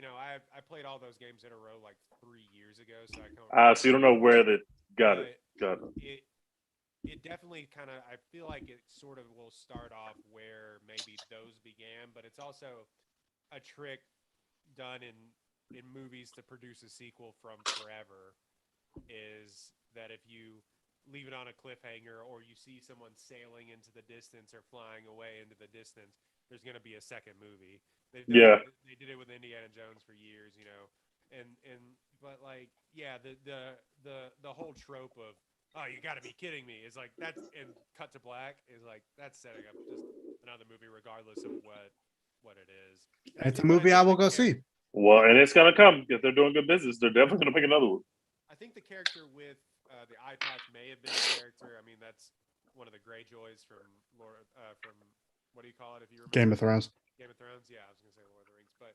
S1: played all those games in a row like 3 years ago, so I can't.
S2: So you don't know where that got it.
S1: It definitely kind of, I feel like it sort of will start off where maybe those began, but it's also a trick done in movies to produce a sequel from forever, is that if you leave it on a cliffhanger or you see someone sailing into the distance or flying away into the distance, there's going to be a second movie. They did it with Indiana Jones for years, but like, yeah, the whole trope of, oh, you got to be kidding me, is like that's, and cut to black is like that's setting up just another movie regardless of what it is.
S3: It's a movie I will go see.
S2: Well, and it's gonna come if they're doing good business. They're definitely gonna make another one.
S1: I think the character with the eye patch may have been a character. I mean, that's one of the Greyjoys from from what do you call it if you remember?
S3: Game of Thrones.
S1: Game of Thrones, yeah, I was gonna say Lord of the Rings, but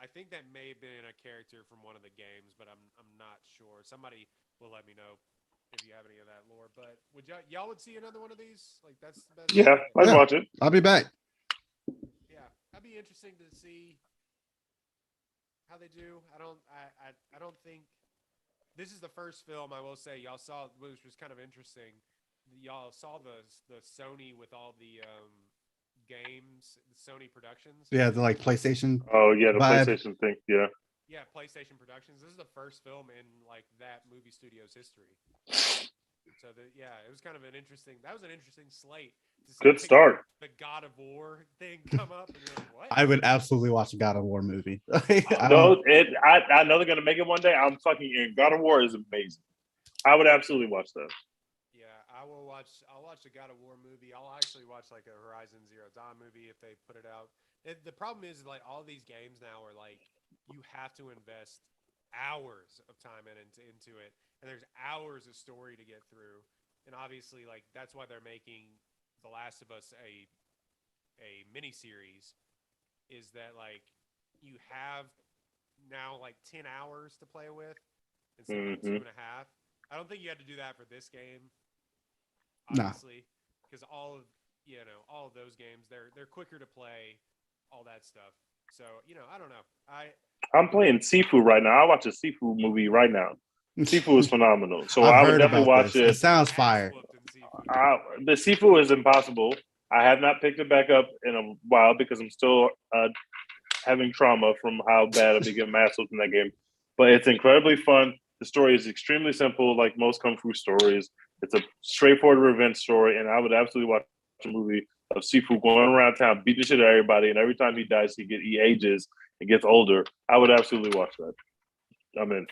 S1: I think that may have been a character from one of the games, but I'm not sure. Somebody will let me know if you have any of that lore. But would y'all would see another one of these? Like that's the best.
S2: Yeah, I'd watch it.
S3: I'll be back.
S1: Yeah, that'd be interesting to see how they do. I don't think this is the first film I will say y'all saw, which was kind of interesting. Y'all saw the Sony with all the games, Sony Productions.
S3: Yeah, the like PlayStation.
S2: Oh yeah, the
S3: vibe.
S2: PlayStation thing. Yeah.
S1: Yeah, PlayStation Productions. This is the first film in like that movie studio's history. So it was kind of an interesting. That was an interesting slate.
S2: Good start.
S1: The God of War thing come up, and you're like, what?
S3: I would absolutely watch a God of War movie.
S2: I know they're gonna make it one day. I'm fucking in. God of War is amazing. I would absolutely watch that.
S1: I'll watch a God of War movie. I'll actually watch like a Horizon Zero Dawn movie if they put it out. The problem is like all these games now are like you have to invest hours of time into it, and there's hours of story to get through. And obviously, like that's why they're making The Last of Us a mini series. Is that like you have now like 10 hours to play with instead of 2.5? I don't think you had to do that for this game. Obviously, because all of those games, they're quicker to play, all that stuff. So I don't know. I'm
S2: playing Sifu right now. I watch a Sifu movie right now. Sifu is phenomenal. So I would definitely watch it.
S3: It sounds fire.
S2: The Sifu is impossible. I have not picked it back up in a while because I'm still having trauma from how bad I became mastered in that game. But it's incredibly fun. The story is extremely simple, like most Kung Fu stories. It's a straightforward revenge story, and I would absolutely watch a movie of Sifu going around town, beating the shit out of everybody, and every time he dies, he ages and gets older. I would absolutely watch that. I'm in.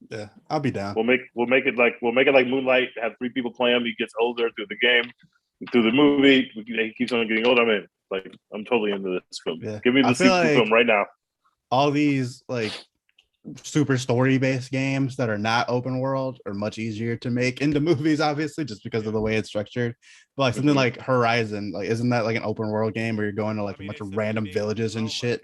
S3: Yeah, I'll be down.
S2: We'll make it like Moonlight. Have 3 people play him. He gets older through the game, through the movie. He keeps on getting older. I'm in. Like I'm totally into this film.
S3: Yeah.
S2: Give me the Sifu film right now.
S3: All these like super story-based games that are not open world are much easier to make into movies, obviously, just because of the way it's structured. But like something like Horizon, like isn't that like an open world game where you're going to like a bunch of random villages and shit?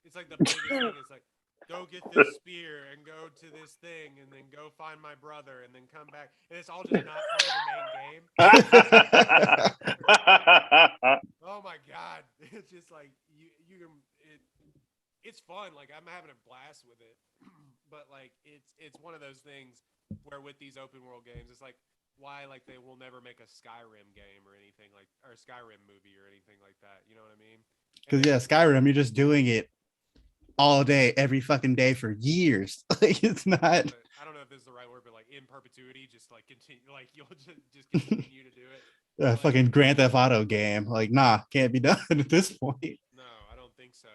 S1: it's like the biggest thing. It's like, go get this spear and go to this thing and then go find my brother and then come back. And it's all just not part of the main game. Oh my god. It's just like you can it's fun. Like I'm having a blast with it. But like it's one of those things where with these open world games, it's like why like they will never make a Skyrim game or anything like or a Skyrim movie or anything like that. You know what I mean?
S3: Because yeah, Skyrim, you're just doing it all day, every fucking day for years. Like it's not.
S1: I don't know if this is the right word, but like in perpetuity, just like continue, like you'll just continue to do it.
S3: A fucking Grand Theft Auto game. Like, nah, can't be done at this point.
S1: No, I don't think so. And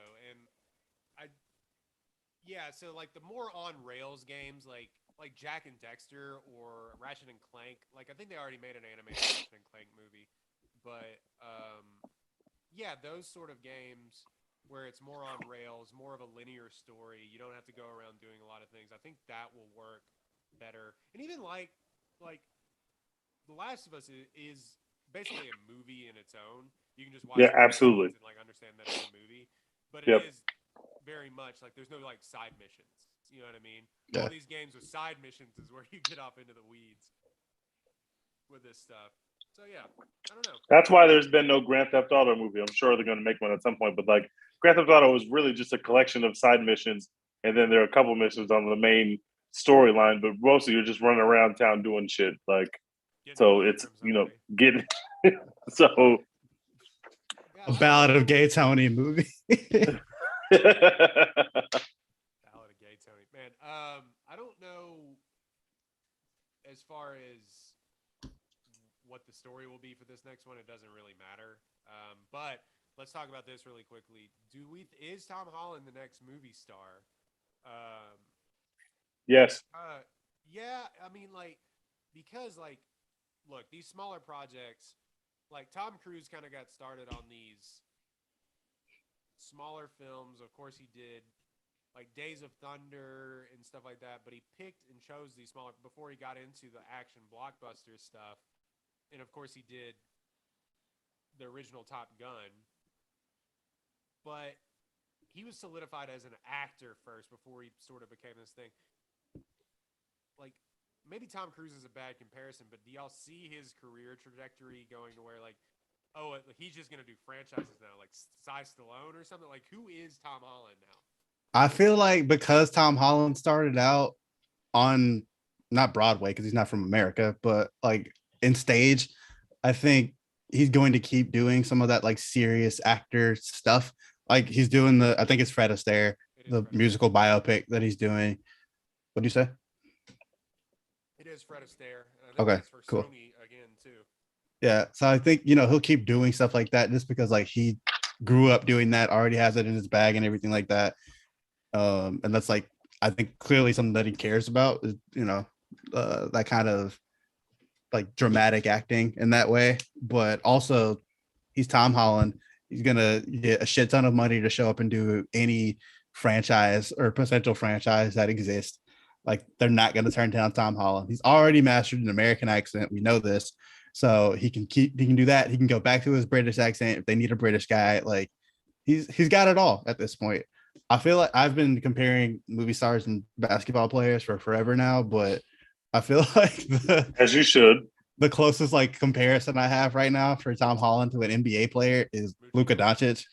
S1: so like the more on rails games, like Jack and Dexter or Ratchet and Clank, like I think they already made an animated Ratchet and Clank movie, but yeah, those sort of games where it's more on rails, more of a linear story. You don't have to go around doing a lot of things. I think that will work better. And even like The Last of Us is basically a movie in its own. You can just watch it
S2: absolutely
S1: and like understand that it's a movie. But
S2: Yep.
S1: it is very much like there's no like side missions. You know what I mean?
S3: Yeah.
S1: All these games with side missions is where you get off into the weeds with this stuff. So yeah, I don't know.
S2: That's why there's been no Grand Theft Auto movie. I'm sure they're going to make one at some point, but like Grand Theft Auto was really just a collection of side missions, and then there are a couple missions on the main storyline. But mostly you're just running around town doing shit. Like, so it's getting so.
S3: A Ballad of Gay Tony movie.
S1: Ballad of Gay Tony, man. I don't know as far as what the story will be for this next one. It doesn't really matter. But let's talk about this really quickly. Is Tom Holland the next movie star?
S2: Yes.
S1: Yeah. I mean, like, because like, look, these smaller projects, like Tom Cruise kind of got started on these smaller films. Of course, he did like Days of Thunder and stuff like that. But he picked and chose these smaller before he got into the action blockbuster stuff. And of course, he did the original Top Gun. But he was solidified as an actor first before he sort of became this thing. Like, maybe Tom Cruise is a bad comparison, but do y'all see his career trajectory going to where, like, oh, he's just going to do franchises now, like Cy Stallone or something? Like, who is Tom Holland now?
S3: I feel like because Tom Holland started out on not Broadway because he's not from America, but like in stage, I think he's going to keep doing some of that like serious actor stuff. Like he's doing I think it's Fred Astaire, the musical biopic that he's doing. What do you say?
S1: It is Fred Astaire.
S3: Okay,
S1: for
S3: cool.
S1: Sony again too.
S3: Yeah, so I think he'll keep doing stuff like that just because like he grew up doing that, already has it in his bag and everything like that. And that's like I think clearly something that he cares about is that kind of like dramatic acting in that way. But also, he's Tom Holland. He's gonna get a shit ton of money to show up and do any franchise or potential franchise that exists. Like they're not going to turn down Tom Holland. He's already mastered an American accent. We know this. So he can do that. He can go back to his British accent if they need a British guy. Like he's got it all at this point. I feel like I've been comparing movie stars and basketball players for forever now, but I feel like
S2: as you should.
S3: The closest like comparison I have right now for Tom Holland to an NBA player is Luka Doncic.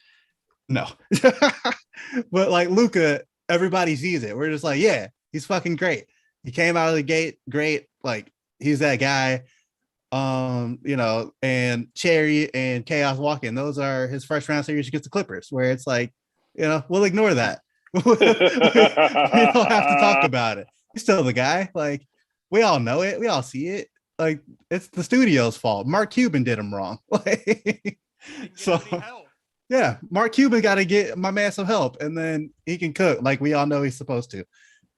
S3: No, but like Luka, everybody sees it. We're just like, yeah, he's fucking great. He came out of the gate great. Like he's that guy. And Cherry and Chaos Walking, those are his first round series against the Clippers, where it's like, we'll ignore that. We don't have to talk about it. He's still the guy. Like we all know it. We all see it. Like it's the studio's fault. Mark Cuban did him wrong. So yeah, Mark Cuban got to get my man some help, and then he can cook like we all know he's supposed to.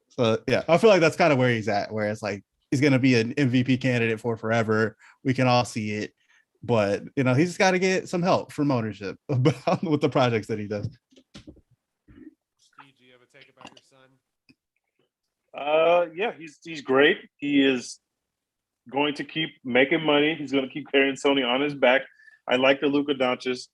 S3: So yeah, I feel like that's kind of where he's at, where it's like he's gonna be an MVP candidate for forever. We can all see it, but he's just got to get some help from ownership with the projects that he does.
S1: Steve, do you have a take about your
S2: son? Yeah, he's great. He is going to keep making money. He's going to keep carrying Sony on his back. I like the Luka Doncic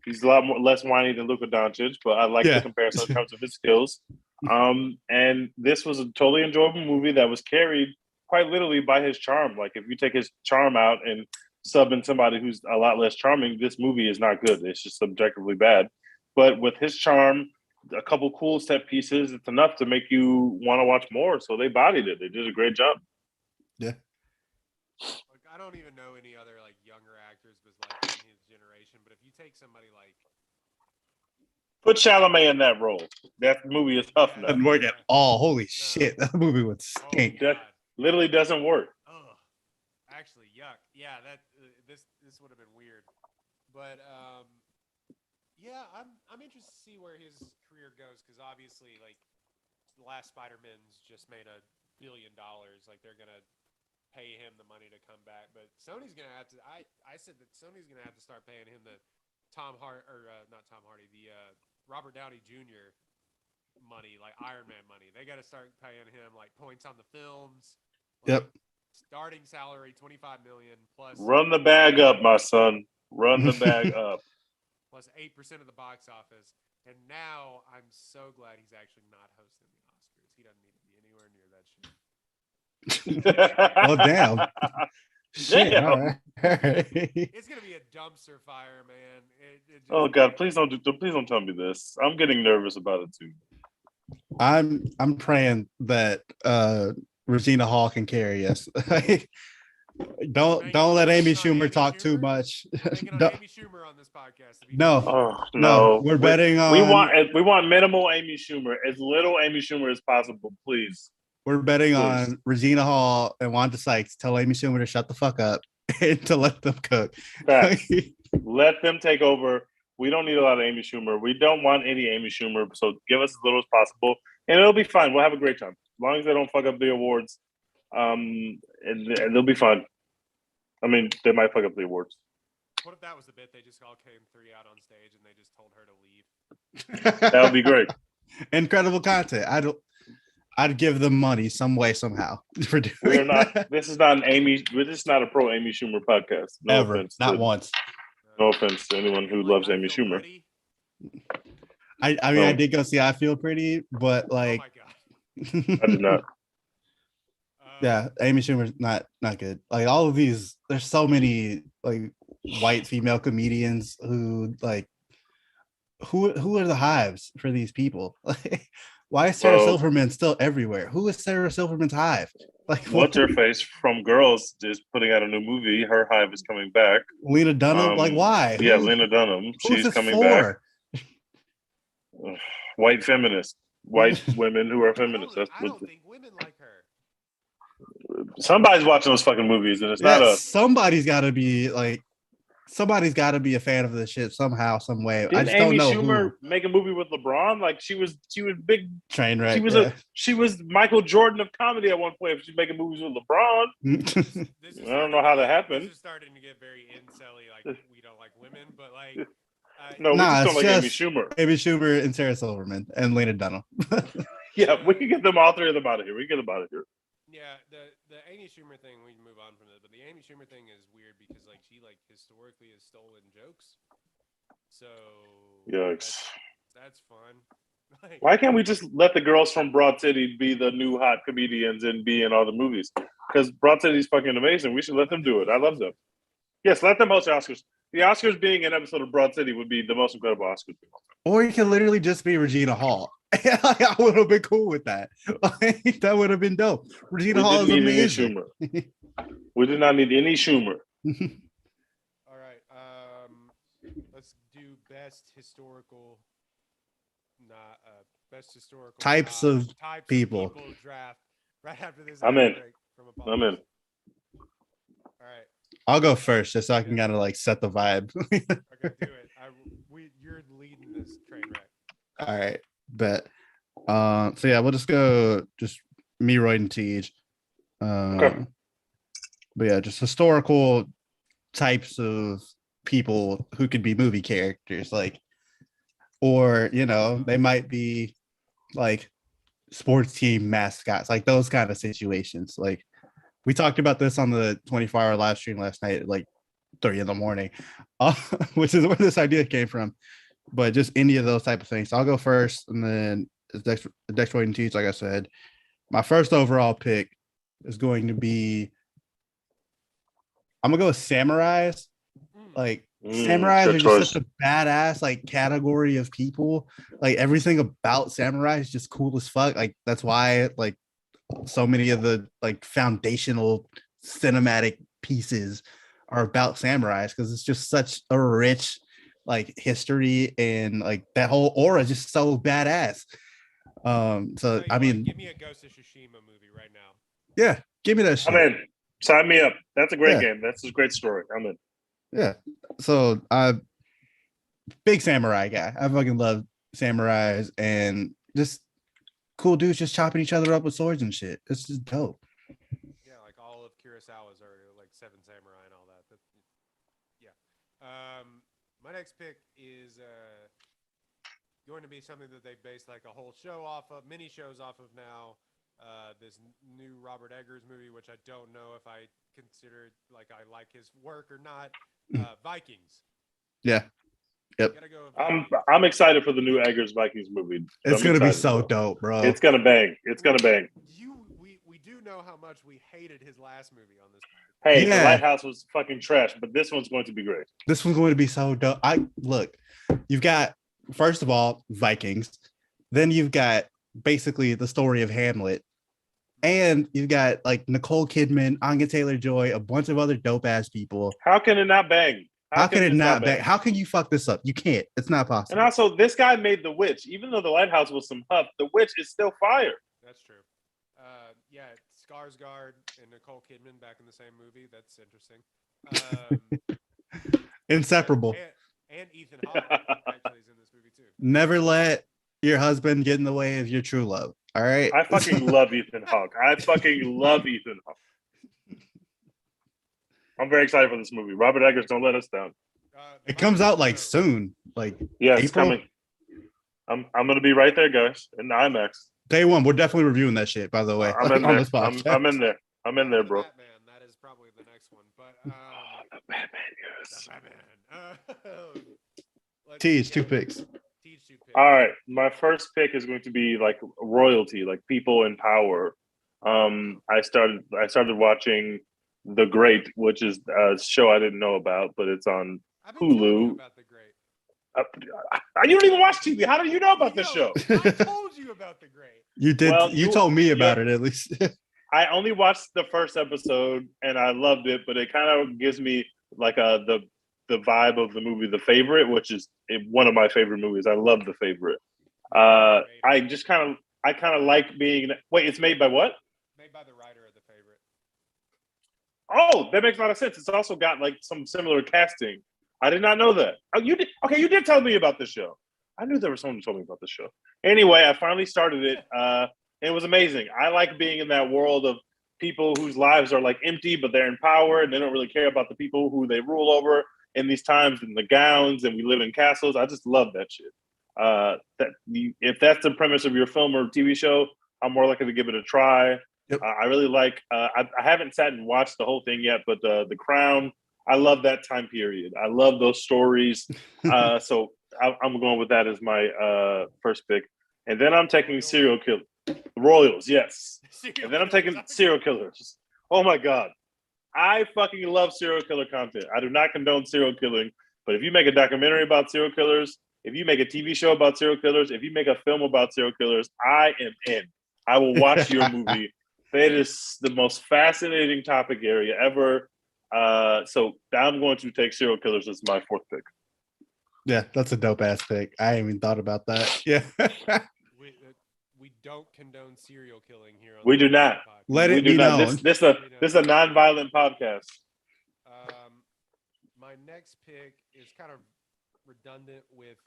S2: He's a lot less whiny than Luka Doncic, but I like the comparison in terms of his skills. And this was a totally enjoyable movie that was carried quite literally by his charm. Like if you take his charm out and sub in somebody who's a lot less charming, this movie is not good. It's just objectively bad. But with his charm, a couple cool set pieces, it's enough to make you want to watch more. So they bodied it. They did a great job.
S3: Yeah.
S1: Like, I don't even know any other like younger actors was like in his generation, but if you take somebody like
S2: put Chalamet in that role, that movie is tough enough.
S3: Doesn't work at all. Holy shit, that movie would stink.
S2: That literally doesn't work.
S1: Oh, actually, yuck. Yeah, that this would have been weird, but yeah, I'm interested to see where his career goes because obviously, like the last Spider-Man's just made $1 billion. Like they're gonna pay him the money to come back, but Sony's gonna have to. I said that Sony's gonna have to start paying him the not Tom Hardy, the Robert Downey Jr. money, like Iron Man money. They got to start paying him like points on the films. Like,
S3: yep.
S1: Starting salary $25 million plus.
S2: Run the bag up, my son. Run the bag up.
S1: Plus 8% of the box office. And now I'm so glad he's actually not hosting the Oscars. He doesn't need to be anywhere near that shit.
S3: Oh damn. Shit.
S2: Damn.
S3: All right.
S1: It's gonna be a dumpster fire, man.
S2: Oh God, please don't tell me this. I'm getting nervous about it too.
S3: I'm praying that Regina Hall can carry us. Don't let Amy Schumer talk too much.
S1: Amy Schumer on this podcast.
S2: No.
S3: We're betting on.
S2: We want minimal Amy Schumer, as little Amy Schumer as possible, please.
S3: We're betting on Regina Hall and Wanda Sykes tell Amy Schumer to shut the fuck up and to let them cook.
S2: Let them take over. We don't need a lot of Amy Schumer. We don't want any Amy Schumer. So give us as little as possible, and it'll be fine. We'll have a great time as long as they don't fuck up the awards. And they'll be fine. I mean, they might fuck up the awards.
S1: What if that was the bit? They just all came 3 out on stage and they just told her to leave.
S2: That would be great.
S3: Incredible content. I'd give them money some way, somehow for doing
S2: We're not.
S3: that.
S2: This is not an Amy. This is not a pro Amy Schumer podcast. No
S3: Ever.
S2: offense.
S3: Not once.
S2: No offense to anyone who loves Amy Schumer.
S3: I mean, I did go see I Feel Pretty, but like,
S1: oh my God.
S2: I did not.
S3: Yeah, Amy Schumer's not good. Like all of these, there's so many like white female comedians who like who are the hives for these people? Like, why is Sarah Silverman still everywhere? Who is Sarah Silverman's hive? Like,
S2: what's her face from Girls is putting out a new movie. Her hive is coming back.
S3: Lena Dunham, like why?
S2: Yeah, Lena Dunham. She's coming back. White feminists, white women who are feminists.
S1: I don't think women like her.
S2: Somebody's watching those fucking movies, and it's not us.
S3: Somebody's got to be a fan of this shit somehow, some way.
S2: Didn't
S3: I just
S2: Amy
S3: don't know
S2: Schumer
S3: who.
S2: make a movie with LeBron? Like she was big
S3: Train wreck.
S2: She was Michael Jordan of comedy at one point. If she's making movies with LeBron, I don't know how that happened.
S1: This is starting to get very incelly. Like we don't like women, but like.
S2: No, we just don't like Amy Schumer.
S3: Amy Schumer and Sarah Silverman and Lena Dunham.
S2: Yeah, we can get them all three of them out of here. We can get them out of here.
S1: Yeah, the Amy Schumer thing, we can move on from it, but the Amy Schumer thing is weird because like she like historically has stolen jokes. So
S2: yikes.
S1: That's fun. Like,
S2: why can't we just let the girls from Broad City be the new hot comedians and be in all the movies? Because Broad City's fucking amazing. We should let them do it. I love them. Yes, let them host the Oscars. The Oscars being an episode of Broad City would be the most incredible Oscars.
S3: Or you can literally just be Regina Hall. I would have been cool with that. That would have been dope. Regina Hall is amazing.
S2: We did not need any Schumer.
S1: All right. Let's do best historical
S3: types of people
S1: draft right after this.
S2: I'm in.
S1: All right.
S3: I'll go first just so I can kind of like set the vibe.
S1: Okay, do it. You're leading this train wreck.
S3: All right, bet. So yeah, we'll just go me, Roy, and Tej.
S2: Okay.
S3: But yeah, just historical types of people who could be movie characters, like, or they might be like sports team mascots, like those kind of situations. Like we talked about this on the 24-hour live stream last night. Like 3 a.m, which is where this idea came from. But just any of those type of things. So I'll go first, and then Dex Wade and Teach, like I said. My first overall pick is going to be, I'm gonna go with samurais. Like samurais are just
S2: choice.
S3: such a badass like category of people. Like everything about samurai is just cool as fuck. Like that's why like so many of the like foundational cinematic pieces are about samurais, because it's just such a rich like history, and like that whole aura is just so badass. So I mean,
S1: give me a Ghost of Tsushima movie right now.
S3: Yeah, give me that shit.
S2: I'm in. Sign me up. That's a great game. That's a great story. I'm in.
S3: Yeah. So big samurai guy. I fucking love samurais and just cool dudes just chopping each other up with swords and shit. It's just dope.
S1: Yeah, like all of Kurosawa's are like Seven Samurai and all that. Yeah. My next pick is going to be something that they based like a whole show off of, mini shows off of now. This new Robert Eggers movie, which I don't know if I consider like I like his work or not. Vikings.
S3: Yeah. Yep.
S2: I'm excited for the new Eggers Vikings movie.
S3: It's gonna be so dope, bro.
S2: It's gonna bang. It's gonna bang.
S1: We do know how much we hated his last movie on this.
S2: Hey, The Lighthouse was fucking trash, but this one's going to be great.
S3: This one's going to be so dope. You've got, first of all, Vikings, then you've got basically the story of Hamlet, and you've got like Nicole Kidman, Anya Taylor-Joy, a bunch of other dope ass people.
S2: How can it not bang?
S3: How can it not bang? How can you fuck this up? You can't. It's not possible.
S2: And also, this guy made The Witch. Even though The Lighthouse was some huff, The Witch is still fire.
S1: That's true. Yeah, Skarsgård and Nicole Kidman back in the same movie. That's interesting.
S3: Inseparable.
S1: And Ethan Hawke actually is in this movie too.
S3: Never let your husband get in the way of your true love. All right.
S2: I fucking love Ethan Hawke. I'm very excited for this movie. Robert Eggers, don't let us down.
S3: It comes out like soon. Like
S2: April. It's coming. I'm gonna be right there, guys, in IMAX.
S3: Day one. We're definitely reviewing that shit, by the way.
S2: I'm in there. I'm in there. I'm in there, bro.
S1: Batman, that is probably the next one. But
S2: the Batman,
S1: yes.
S3: Teach 2 picks.
S2: All right. My first pick is going to be like royalty, like people in power. I started watching The Great, which is a show I didn't know about, but it's on Hulu.
S1: About The Great.
S2: You don't even watch TV. How do you know about this show?
S1: I told you about The Great.
S3: You did. Well, you told me about it at least.
S2: I only watched the first episode and I loved it, but it kind of gives me like the vibe of the movie The Favorite, which is one of my favorite movies. I love The Favorite. I kind of like being. Wait, it's made by what?
S1: Made by the writer of The Favorite.
S2: Oh, that makes a lot of sense. It's also got like some similar casting. I did not know that. Oh, you did? Okay, you did tell me about this show. I knew there was someone who told me about this show. Anyway, I finally started it. It was amazing. I like being in that world of people whose lives are like empty, but they're in power and they don't really care about the people who they rule over in these times, and the gowns, and we live in castles. I just love that shit. If that's the premise of your film or TV show, I'm more likely to give it a try. Yep. I really like. I haven't sat and watched the whole thing yet, but The Crown. I love that time period. I love those stories. So I'm going with that as my first pick, and then I'm taking serial killer royals. Yes, and then I'm taking serial killers. Oh my god, I fucking love serial killer content. I do not condone serial killing, but if you make a documentary about serial killers, if you make a TV show about serial killers, if you make a film about serial killers, I am in. I will watch your movie. It is the most fascinating topic area ever. So I'm going to take serial killers as my fourth pick.
S3: Yeah, that's a dope ass pick. I ain't even thought about that. Yeah.
S1: We don't condone serial killing here.
S2: We do not.
S3: Let it be known.
S2: This is a non-violent podcast.
S1: My next pick is kind of redundant with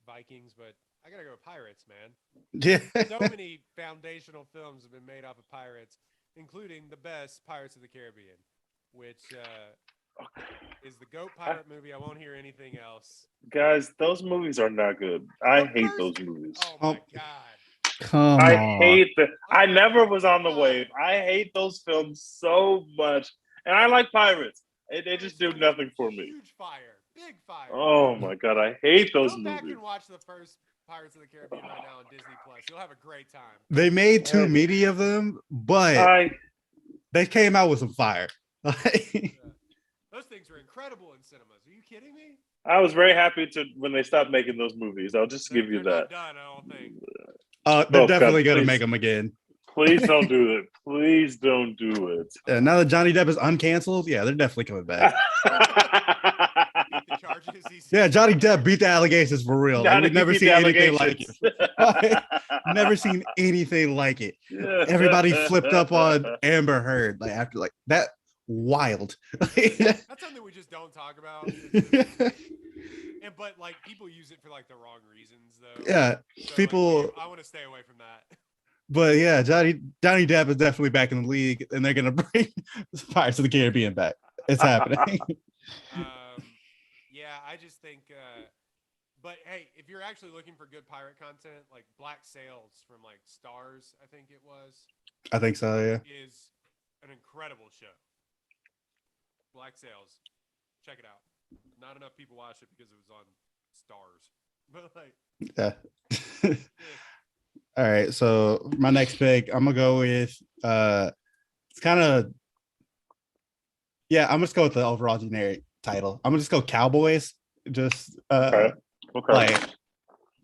S1: Vikings, but I gotta go with pirates, man.
S3: Yeah.
S1: So many foundational films have been made off of pirates, including the best Pirates of the Caribbean, which is the GOAT pirate movie. I won't hear anything else.
S2: Guys, those movies are not good. I hate those movies.
S1: Oh my god.
S3: Come
S2: I
S3: on.
S2: hate that. I never was on the wave. I hate those films so much. And I like pirates. They just do nothing for me.
S1: Huge fire, big fire.
S2: Oh my god, I hate those
S1: Go
S2: movies.
S1: back and watch the first Pirates of the Caribbean right now on Disney Plus. You'll have a great time.
S3: They made too many of them, but they came out with some fire.
S1: Those things are incredible in cinemas. Are you kidding me?
S2: I was very happy when they stopped making those movies. I'll just give you that.
S1: Not done, I don't think.
S3: They're definitely going to make them again.
S2: Please don't do it. Please don't do it.
S3: Now that Johnny Depp is uncanceled, yeah, they're definitely coming back. Yeah, Johnny Depp beat the allegations for real. Like, we've never seen anything like it. Never seen anything like it. Everybody flipped up on Amber Heard like after like that. Wild.
S1: That's something we just don't talk about. But like people use it for like the wrong reasons, though.
S3: Yeah, so, people.
S1: Like, I want to stay away from that.
S3: But yeah, Johnny Depp is definitely back in the league, and they're gonna bring Pirates of the Caribbean back. It's happening.
S1: Yeah, I just think. But hey, if you're actually looking for good pirate content, like Black Sails from like Stars, I think it was.
S3: I think so. Yeah.
S1: Is an incredible show. Black Sails, check it out. Not enough people watch it because it was on Stars, but like.
S3: Yeah. All right, so my next pick, I'm gonna go with it's kind of I'm gonna just go with the overall generic title. I'm gonna just go Cowboys. Just
S2: okay.
S3: Like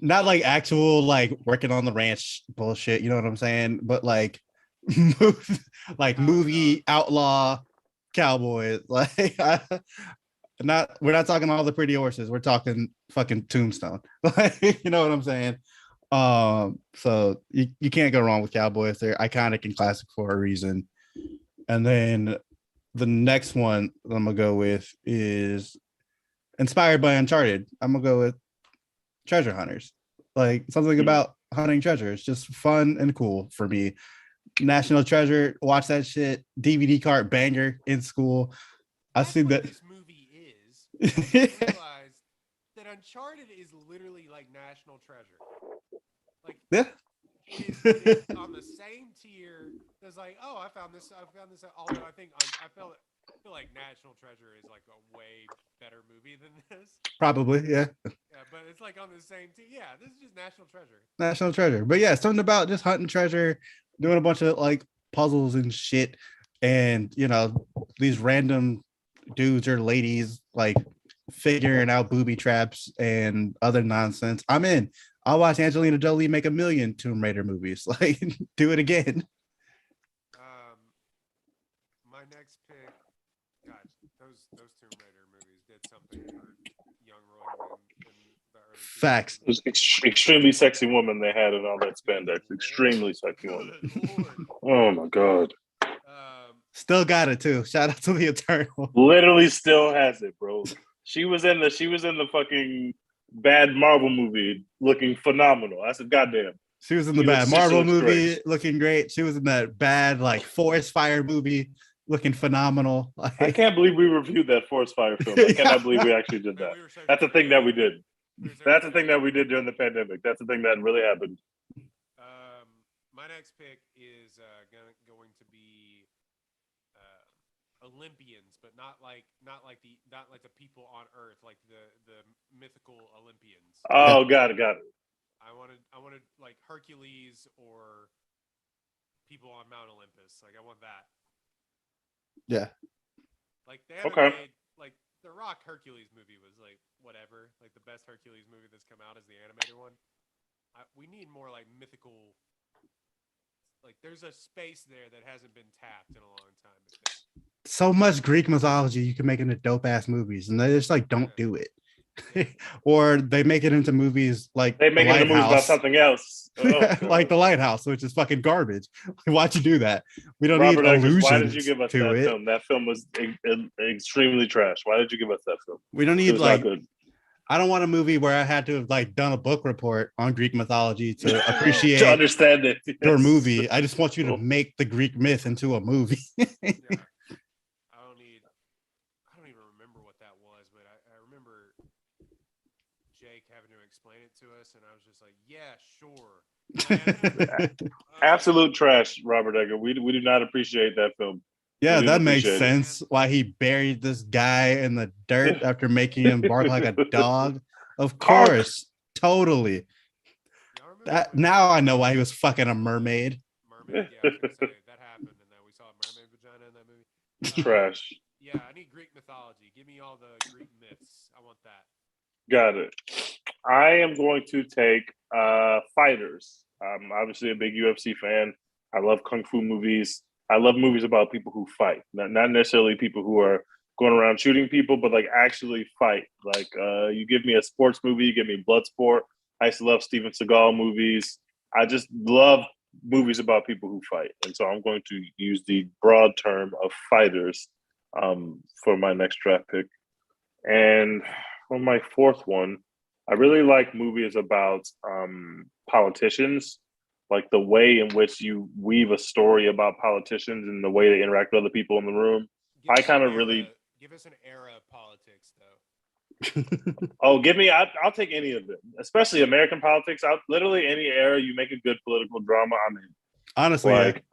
S3: not like actual like working on the ranch bullshit, you know what I'm saying? But like movie outlaw cowboys. Like we're not talking all the pretty horses, we're talking fucking Tombstone. Like, you know what I'm saying? So you can't go wrong with Cowboys. They're iconic and classic for a reason. And then the next one I'm gonna go with is inspired by Uncharted. I'm gonna go with Treasure Hunters. Like something about hunting treasure. It's just fun and cool for me. National Treasure, watch that shit. DVD cart banger in school.
S1: That's
S3: I see that
S1: this movie is. I realized that Uncharted is literally like National Treasure. Like it is on the same tier. There's like, oh, I found this. Although I feel like National Treasure is like a way better movie than this.
S3: Probably, yeah.
S1: Yeah, but it's like on the same tier. Yeah, this is just National Treasure.
S3: National Treasure. But yeah, something about just hunting treasure, doing a bunch of like puzzles and shit. And you know, these random dudes or ladies like figuring out booby traps and other nonsense. I'm in. I'll watch Angelina Jolie make 1 million Tomb Raider movies. Like, do it again.
S1: My next pick, God, those Tomb Raider movies did something for young Roy in the early 2000s.
S3: Facts.
S2: It was extremely sexy woman they had in all that spandex. Extremely sexy woman. Oh my god.
S3: Still got it too. Shout out to the Eternal.
S2: Literally still has it, bro. She was in the fucking bad Marvel movie looking phenomenal. I said, goddamn.
S3: She was in the bad Marvel movie looking great. She was in that bad like forest fire movie looking phenomenal. Like,
S2: I can't believe we reviewed that forest fire film. I cannot believe we actually did that. That's a thing that we did. That's the thing that we did during the pandemic. That's the thing that really happened.
S1: My next pick is going to be Olympians, but not like the people on Earth, like the mythical Olympians.
S2: Oh, got it.
S1: I wanted like Hercules or people on Mount Olympus. Like I want that.
S3: Yeah.
S1: Like they haven't made like the Rock Hercules movie was like whatever. Like the best Hercules movie that's come out is the animated one. We need more like mythical. Like there's a space there that hasn't been tapped in a long time.
S3: So much Greek mythology you can make into dope ass movies, and they just like don't do it. Or they make it into movies like
S2: they make it into movies about something else.
S3: Like The Lighthouse, which is fucking garbage. Why'd you do that? We don't need illusions.
S2: Why did you give us that film? That film was extremely trash. Why did you give us that film?
S3: We don't need like I don't want a movie where I had to have like done a book report on Greek mythology to appreciate
S2: to understand it. Yes.
S3: Your movie. I just want you to make the Greek myth into a movie.
S1: Yeah. I don't even remember what that was, but I remember Jake having to explain it to us, and I was just like, yeah, sure.
S2: Absolute trash, Robert Egger. We do not appreciate that film.
S3: Yeah,
S2: Really
S3: that makes
S2: appreciate it.
S3: sense. Why he buried this guy in the dirt after making him bark like a dog. Of
S2: Bark.
S3: course, totally.
S1: Y'all remember
S3: That
S1: when
S3: now I know why he was fucking a mermaid.
S1: mermaid? Yeah, I was gonna say that happened, and then we saw a mermaid vagina in that movie.
S2: Trash.
S1: Yeah, I need Greek mythology. Give me all the Greek myths. I want that.
S2: Got it. I am going to take fighters. I'm obviously a big UFC fan. I love kung fu movies. I love movies about people who fight, not necessarily people who are going around shooting people, but like actually fight. Like you give me a sports movie, you give me Bloodsport. I used to love Steven Seagal movies. I just love movies about people who fight, and so I'm going to use the broad term of fighters for my next draft pick. And for my fourth one, I really like movies about politicians, like the way in which you weave a story about politicians and the way they interact with other people in the room. I kind of really.
S1: Give us an era of politics, though.
S2: Oh, give me. I'll take any of it, especially American politics. Literally any era you make a good political drama, I'm in.
S3: Honestly,
S2: Like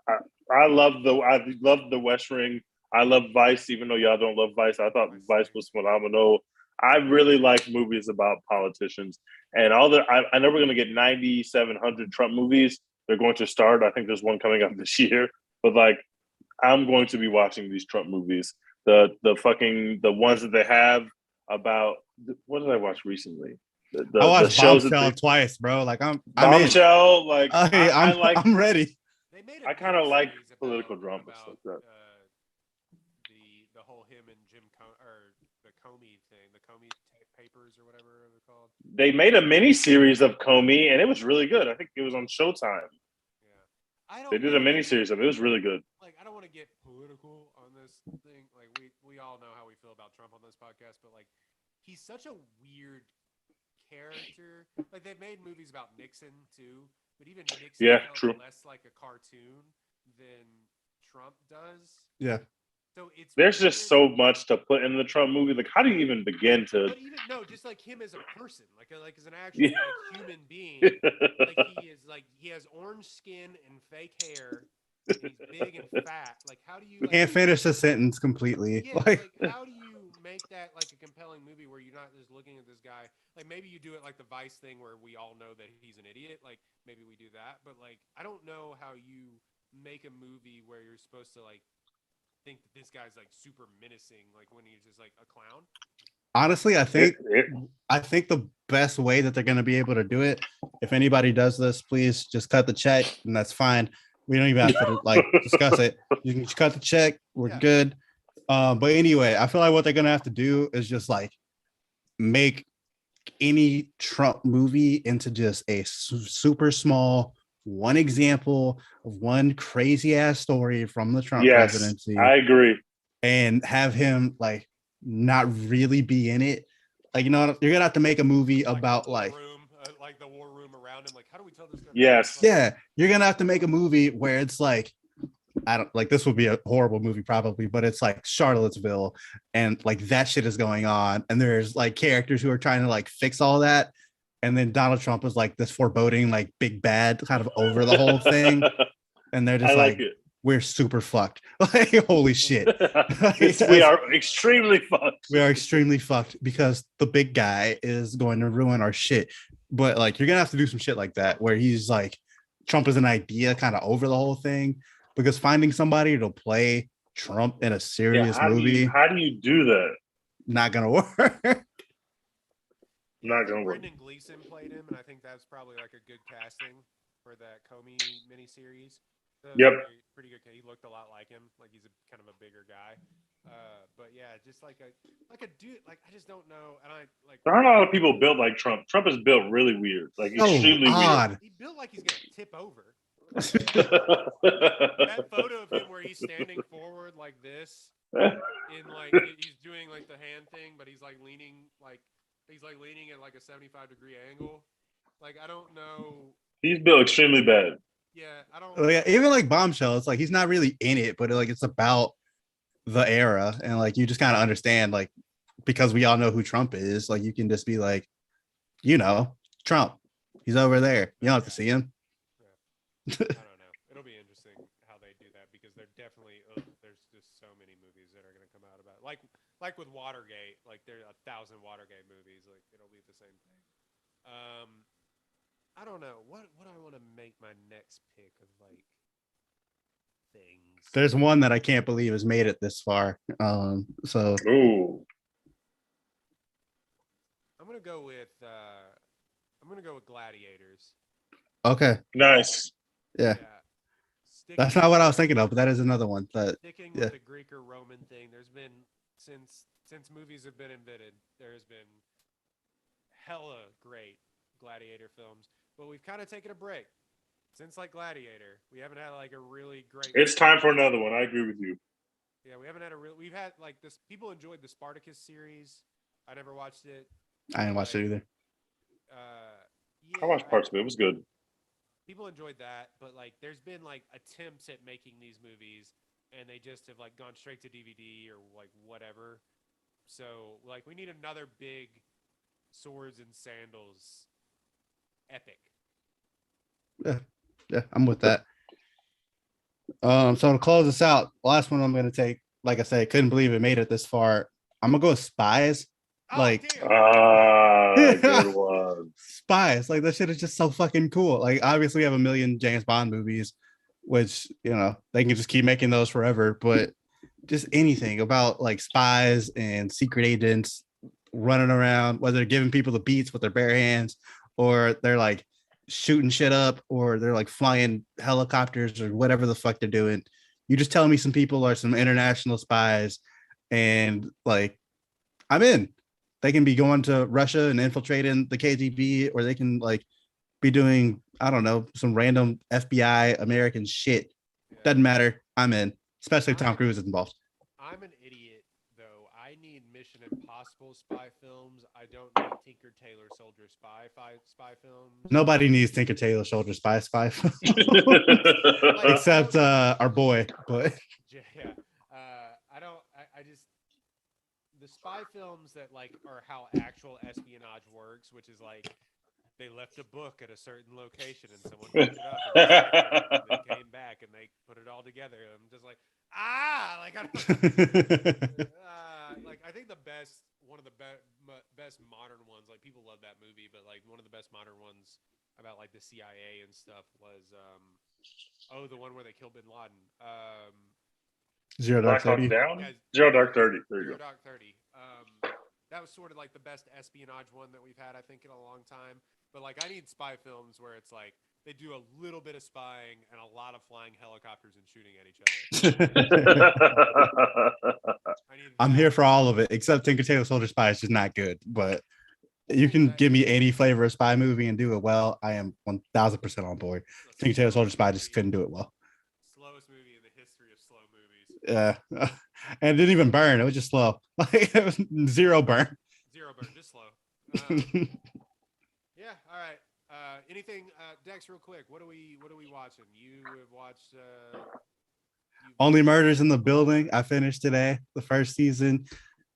S2: I love the West Wing. I love Vice, even though y'all don't love Vice. I thought Vice was phenomenal. I really like movies about politicians, and I know we're going to get 9,700 Trump movies. They're going to start. I think there's one coming out this year, but like I'm going to be watching these Trump movies. The ones that they have about what did I watch recently?
S3: I
S2: The
S3: watched
S2: shows
S3: Bombshell twice, bro. Like I'm
S2: Bombshell. Like I
S3: I'm
S2: like.
S3: I'm ready.
S1: They made
S2: I kind of like political dramas
S1: about,
S2: like that.
S1: The whole him and Jim or the Comey thing, the Comey papers or whatever they're called.
S2: They made a mini series of Comey, and it was really good. I think it was on Showtime.
S1: Yeah,
S2: they did a mini series of it. It was really good.
S1: Like, I don't want to get political on this thing. Like, we all know how we feel about Trump on this podcast, but like, he's such a weird character. Like, they've made movies about Nixon too, but even Nixon felt less like a cartoon than Trump does.
S3: Yeah.
S1: So
S2: there's just so much to put in the Trump movie. Like, how do you even begin to?
S1: But even just like him as a person, like as an actual like, human being, like he has orange skin and fake hair, and he's big and fat. Like, how do you? Like,
S3: can't finish the sentence completely.
S1: Yeah, like how do you make that like a compelling movie where you're not just looking at this guy? Like, maybe you do it like the Vice thing where we all know that he's an idiot. Like, maybe we do that, but like I don't know how you make a movie where you're supposed to like think that this guy's like super menacing, like when he's just like a clown.
S3: Honestly, I think the best way that they're going to be able to do it, if anybody does this, please just cut the check, and that's fine. We don't even have to like discuss it. You can just cut the check. We're good. But anyway, I feel like what they're going to have to do is just like make any Trump movie into just a super small one example of one crazy ass story from the Trump presidency.
S2: I agree.
S3: And have him like not really be in it. Like, you know, you're gonna have to make a movie about like
S1: the war room around him. Like, how do we tell this guy?
S2: Yes.
S3: Yeah, you're gonna have to make a movie where it's like, I don't like, this would be a horrible movie probably, but it's like Charlottesville and like that shit is going on, and there's like characters who are trying to like fix all that, and then Donald Trump is like this foreboding like big bad kind of over the whole thing, and they're just like we're super fucked. Like, holy shit.
S2: We are extremely fucked.
S3: We are extremely fucked because the big guy is going to ruin our shit. But like, you're gonna have to do some shit like that where he's like, Trump is an idea kind of over the whole thing, because finding somebody to play Trump in a serious movie,
S2: how do you do that?
S3: Not gonna work.
S2: Not gonna work.
S1: Brendan Gleeson played him, and I think that's probably like a good casting for that Comey miniseries.
S2: Yep.
S1: Pretty good. He looked a lot like him. Like, he's kind of a bigger guy. But yeah, just like a dude. Like, I just don't know. And I like.
S2: There aren't a lot of people built like Trump. Trump is built really weird. Like, extremely weird.
S1: He built like he's gonna tip over. That photo of him where he's standing forward like this, in like he's doing like the hand thing, but he's like leaning at like a 75-degree angle. Like, I don't know.
S2: He's built extremely bad.
S1: Yeah, I don't.
S3: Like, even like Bombshell, it's like he's not really in it, but like it's about the era, and like you just kind of understand, like, because we all know who Trump is. Like, you can just be like, you know, Trump, he's over there. You don't have to see him.
S1: Yeah. I don't know. It'll be interesting. noticing how they do that because they're definitely there's just so many movies that are going to come out about it. Like with Watergate, like there are 1,000 Watergate movies, like it'll be the same thing. I don't know what I want to make my next pick of like things.
S3: There's one that I can't believe has made it this far. So
S2: Ooh.
S1: I'm gonna go with Gladiators.
S3: okay,
S2: Nice.
S3: yeah.
S1: Sticking
S3: That's not what I was thinking of, but that is another one. That
S1: sticking
S3: yeah.
S1: with the Greek or Roman thing. There's been since movies have been invented, there has been hella great gladiator films, but we've kind of taken a break since like Gladiator. We haven't had like a really great.
S2: It's time for another one. I agree with you.
S1: Yeah, we haven't had a real. We've had like this. People enjoyed the Spartacus series. I never watched it.
S3: I didn't watch it either.
S1: Yeah,
S2: I watched parts of it. It was good.
S1: People enjoyed that, but like, there's been like attempts at making these movies, and they just have like gone straight to DVD or like whatever. So like, we need another big swords and sandals epic.
S3: Yeah, I'm with that. So to close this out, last one I'm gonna take. Like I said, couldn't believe it made it this far. I'm gonna go with Spies.
S1: Oh,
S3: Like,
S2: good one.
S3: Spies. Like that shit is just so fucking cool. Like, obviously, we have a million James Bond movies, which they can just keep making those forever. But just anything about like spies and secret agents running around, whether they're giving people the beats with their bare hands, or they're like shooting shit up, or they're like flying helicopters or whatever the fuck they're doing. You just tell me some people are some international spies, and like, I'm in. They can be going to Russia and infiltrating the KGB, or they can like be doing, I don't know, some random FBI American shit.
S1: Yeah.
S3: Doesn't matter. I'm in, especially if Tom Cruise is involved.
S1: I'm an idiot though. I need Mission Impossible spy films. I don't need Tinker Tailor Soldier spy films.
S3: Nobody needs Tinker Tailor Soldier spy films.
S1: Like,
S3: except our boy. But
S1: yeah, I don't. I just the spy films that like are how actual espionage works, which is like they left a book at a certain location and someone picked it up and they came back and they put it all together. I'm just like, like I don't, like I think one of the best modern ones. Like people love that movie, but like one of the best modern ones about like the CIA and stuff was the one where they killed Bin Laden.
S3: Zero Dark 30.
S2: Down? Zero Dark 30.
S1: Zero Dark 30. That was sort of like the best espionage one that we've had, I think, in a long time. But like, I need spy films where it's like they do a little bit of spying and a lot of flying helicopters and shooting at each other.
S3: I'm here for all of it, except Tinker Tailor Soldier Spy is just not good. But you can give me any flavor of spy movie and do it well. I am 1,000% on board. Tinker Tailor Soldier Spy just couldn't do it well.
S1: Slowest movie in the history of slow movies.
S3: Yeah, and it didn't even burn. It was just slow. Like, it was zero burn.
S1: Zero burn, just slow. Yeah. All right. Anything, Dex? Real quick. What are we watching? You have watched.
S3: Only Murders in the Building. I finished today. The first season.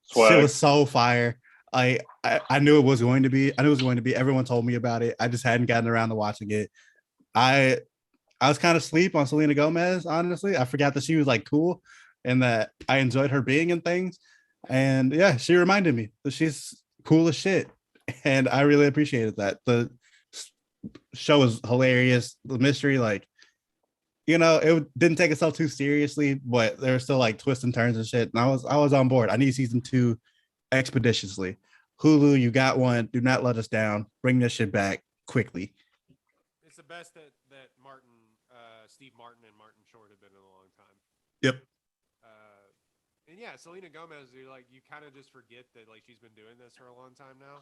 S2: Swag.
S3: Shit was so fire. I knew it was going to be. I knew it was going to be. Everyone told me about it. I just hadn't gotten around to watching it. I was kind of asleep on Selena Gomez. Honestly, I forgot that she was like cool, and that I enjoyed her being in things. And yeah, she reminded me that she's cool as shit, and I really appreciated that. The show was hilarious. The mystery, like, it didn't take itself too seriously, but there were still like twists and turns and shit. And I was on board. I need season 2 expeditiously. Hulu, you got one. Do not let us down. Bring this shit back quickly.
S1: It's the best that Steve Martin and Martin Short have been in a long time.
S3: Yep.
S1: And yeah, Selena Gomez, you kind of just forget that like she's been doing this for a long time now.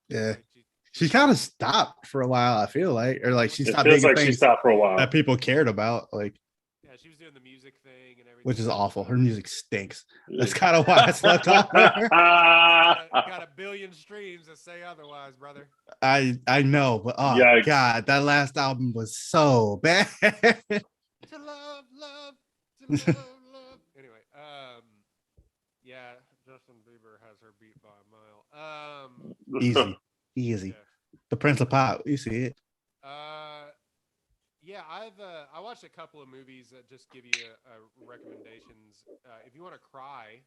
S3: Yeah.
S1: Like,
S3: she kind of stopped for a while, I feel like, or like she stopped
S2: feels
S3: making
S2: like she
S3: things
S2: stopped for a while
S3: that people cared about, like.
S1: Yeah, she was doing the music thing and everything,
S3: which is awful. Her music stinks. That's kind of why I slept on her.
S1: Got a billion streams that say otherwise, brother.
S3: I know, but oh
S2: Yikes.
S3: God, that last album was so bad.
S1: To love, Anyway, yeah, Justin Bieber has her beat by a mile.
S3: Easy.
S1: Yeah.
S3: The Prince of Pop, you see it.
S1: Yeah, I watched a couple of movies that just give you recommendations. If you want to cry,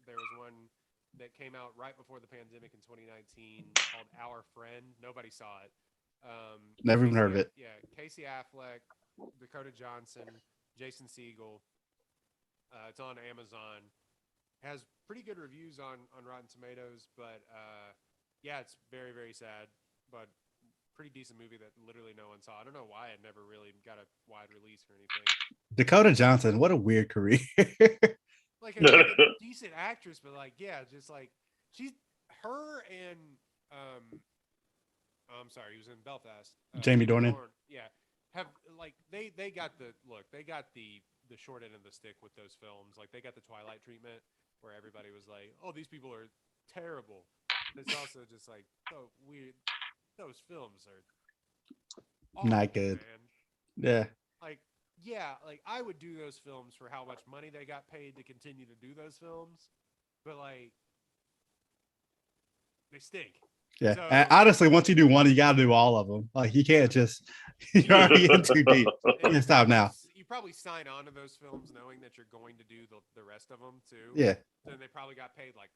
S1: there was one that came out right before the pandemic in 2019 called Our Friend. Nobody saw it.
S3: Never even heard of it.
S1: Yeah, Casey Affleck, Dakota Johnson, Jason Segel. It's on Amazon. Has pretty good reviews on Rotten Tomatoes, but yeah, it's very very sad, but pretty decent movie that literally no one saw. I don't know why it never really got a wide release or anything.
S3: Dakota Johnson, what a weird career.
S1: Like a decent actress, but like yeah, just like she's her and I'm sorry, he was in Belfast.
S3: Jamie Dornan.
S1: Yeah, have like they got the look. They got the short end of the stick with those films. Like they got the Twilight treatment where everybody was like, "Oh, these people are terrible." And it's also just like so weird. Those films are awful,
S3: Not good.
S1: man.
S3: Yeah.
S1: Like yeah, like I would do those films for how much money they got paid to continue to do those films, but like they stink.
S3: Yeah.
S1: So,
S3: and honestly, once you do one, you gotta do all of them. Like you can't just you're already in too deep. You can stop now.
S1: You probably sign on to those films knowing that you're going to do the rest of them too.
S3: Yeah.
S1: Then they probably got paid like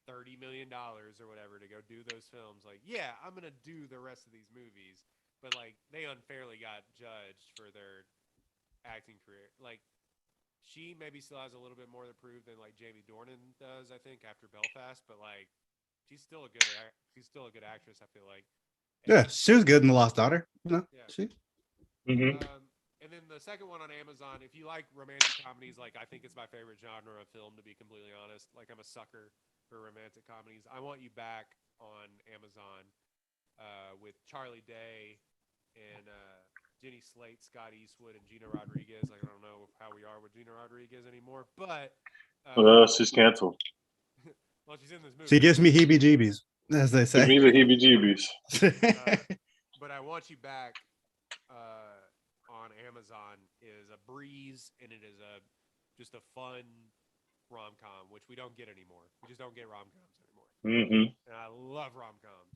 S1: $30 million or whatever to go do those films. Like, yeah, I'm gonna do the rest of these movies, but like they unfairly got judged for their acting career. Like, she maybe still has a little bit more to prove than like Jamie Dornan does, I think, after Belfast. But like, she's still a good actress. I feel like.
S3: Yeah, she was good in The Lost Daughter. You know,
S1: Yeah.
S3: she.
S1: And then the second one on Amazon, if you like romantic comedies, like I think it's my favorite genre of film, to be completely honest. Like I'm a sucker for romantic comedies. I Want You Back on Amazon with Charlie Day and Jenny Slate, Scott Eastwood, and Gina Rodriguez. Like I don't know how we are with Gina Rodriguez anymore, but
S2: she's canceled.
S1: well, she's in this movie.
S3: She gives me heebie-jeebies, as they say.
S2: Give me the heebie-jeebies.
S1: But I Want You Back on Amazon is a breeze, and it is just a fun rom-com, which we don't get anymore. We just don't get rom-coms anymore.
S2: Mm-hmm.
S1: And I love rom-coms.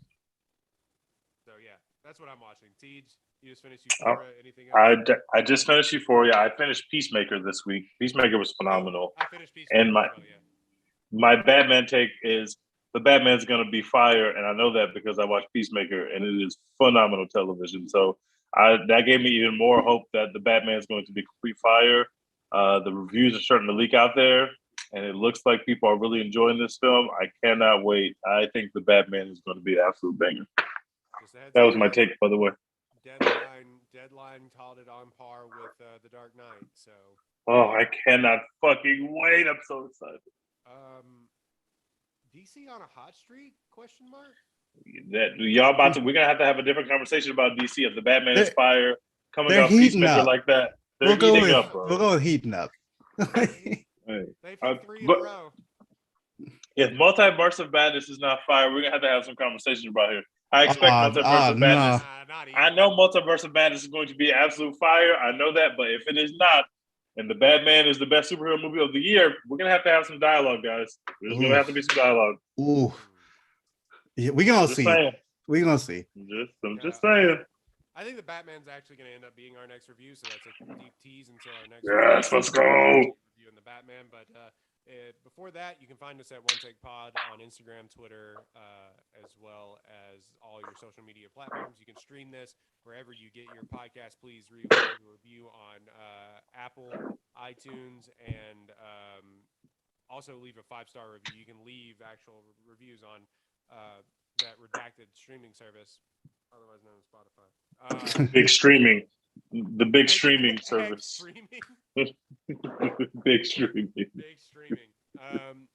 S1: So yeah, that's what I'm watching. Tej, you just finished Euphoria. Anything else?
S2: I just finished Euphoria. I finished Peacemaker this week. Peacemaker was phenomenal.
S1: I finished Peacemaker.
S2: And my Batman take is the Batman's going to be fire, and I know that because I watched Peacemaker, and it is phenomenal television. So that gave me even more hope that the Batman is going to be complete fire. The reviews are starting to leak out there, and it looks like people are really enjoying this film. I cannot wait. I think the Batman is going to be an absolute banger. That was my take, by the way.
S1: Deadline called it on par with The Dark Knight. So.
S2: Oh, I cannot fucking wait! I'm so excited.
S1: DC on a hot streak? Question mark.
S2: That y'all we're gonna have to have a different conversation about DC. If the Batman is fire coming
S3: they're
S2: off
S3: heating
S2: Peacemaker
S3: up.
S2: like that,
S3: We'll go
S2: bro.
S3: with heating up.
S1: They put 3 in a row.
S2: If Multiverse of Madness is not fire, we're gonna have some conversation about here. I expect Multiverse of Madness. I know Multiverse of Madness is going to be absolute fire. I know that, but if it is not, and the Batman is the best superhero movie of the year, we're gonna have some dialogue, guys. There's gonna have to be some dialogue.
S3: Ooh, yeah, we gonna see. We gonna see.
S2: I'm just saying.
S1: I think the Batman's actually gonna end up being our next review, so that's a deep tease until our next.
S2: Yes, let's go.
S1: Review in the Batman, but before that, you can find us at One Take Pod on Instagram, Twitter, as well as all your social media platforms. You can stream this wherever you get your podcast. Please leave a review on Apple, iTunes, and also leave a 5-star review. You can leave actual reviews on that redacted streaming service, otherwise known as Spotify.
S2: Big streaming. The big streaming service. Big streaming.
S1: Big streaming.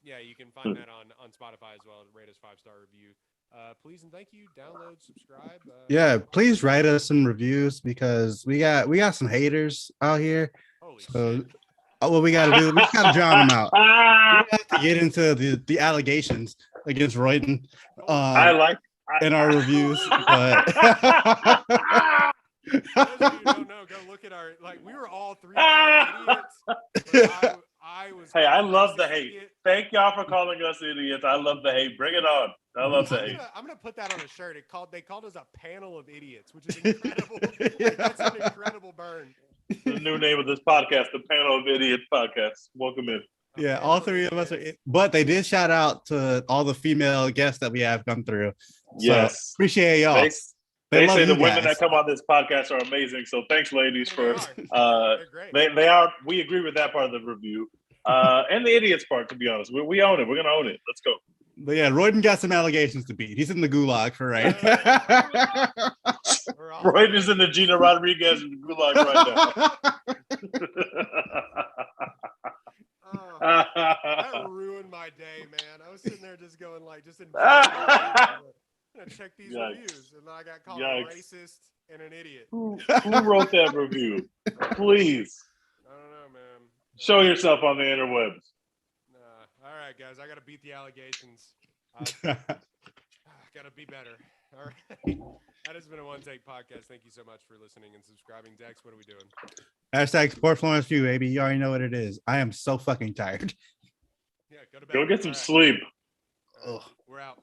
S1: Yeah, you can find that on Spotify as well. Rate us 5-star review. Please and thank you. Download, subscribe.
S3: Yeah, please write us some reviews because we got some haters out here.
S1: Holy
S3: shit.
S1: Shit.
S3: What we gotta do, we gotta drown them out. We have to get into the allegations against Royden in our reviews. But
S1: those of you who don't know, go look at we were all 3 idiots. But I was
S2: Hey, I love the
S1: racist
S2: hate.
S1: idiot.
S2: Thank y'all for calling us idiots. I love the hate. Bring it on. I love the hate.
S1: I'm gonna put that on a shirt. They called us a panel of idiots, which is incredible. Like, that's an incredible burn.
S2: The new name of this podcast, the Panel of Idiots podcast. Welcome in.
S3: Yeah, all three of us are, but they did shout out to all the female guests that we have come through. So
S2: Yes.
S3: appreciate y'all.
S2: They
S3: love
S2: say the
S3: you
S2: women
S3: guys.
S2: that come on this podcast are amazing. So thanks, ladies, for
S1: They're great.
S2: they are. We agree with that part of the review. And the idiots part, to be honest. We own it. We're gonna own it. Let's go.
S3: But yeah, Royden got some allegations to beat. He's in the gulag for right.
S2: Royden is in the Gina Rodriguez gulag right now.
S1: That ruined my day, man. I was sitting there just going like, I'm gonna check these reviews, and then I got called a racist and an idiot.
S2: Who wrote that review? Please.
S1: I don't know, man.
S2: Show yourself on the interwebs.
S1: All right, guys, I gotta beat the allegations. Gotta be better. All right. That has been a One Take podcast. Thank you so much for listening and subscribing. Dex, what are we doing?
S3: Hashtag Sport Florence View, baby. You already know what it is. I am so fucking tired.
S1: Yeah, go to bed.
S2: Go get some sleep.
S1: We're out.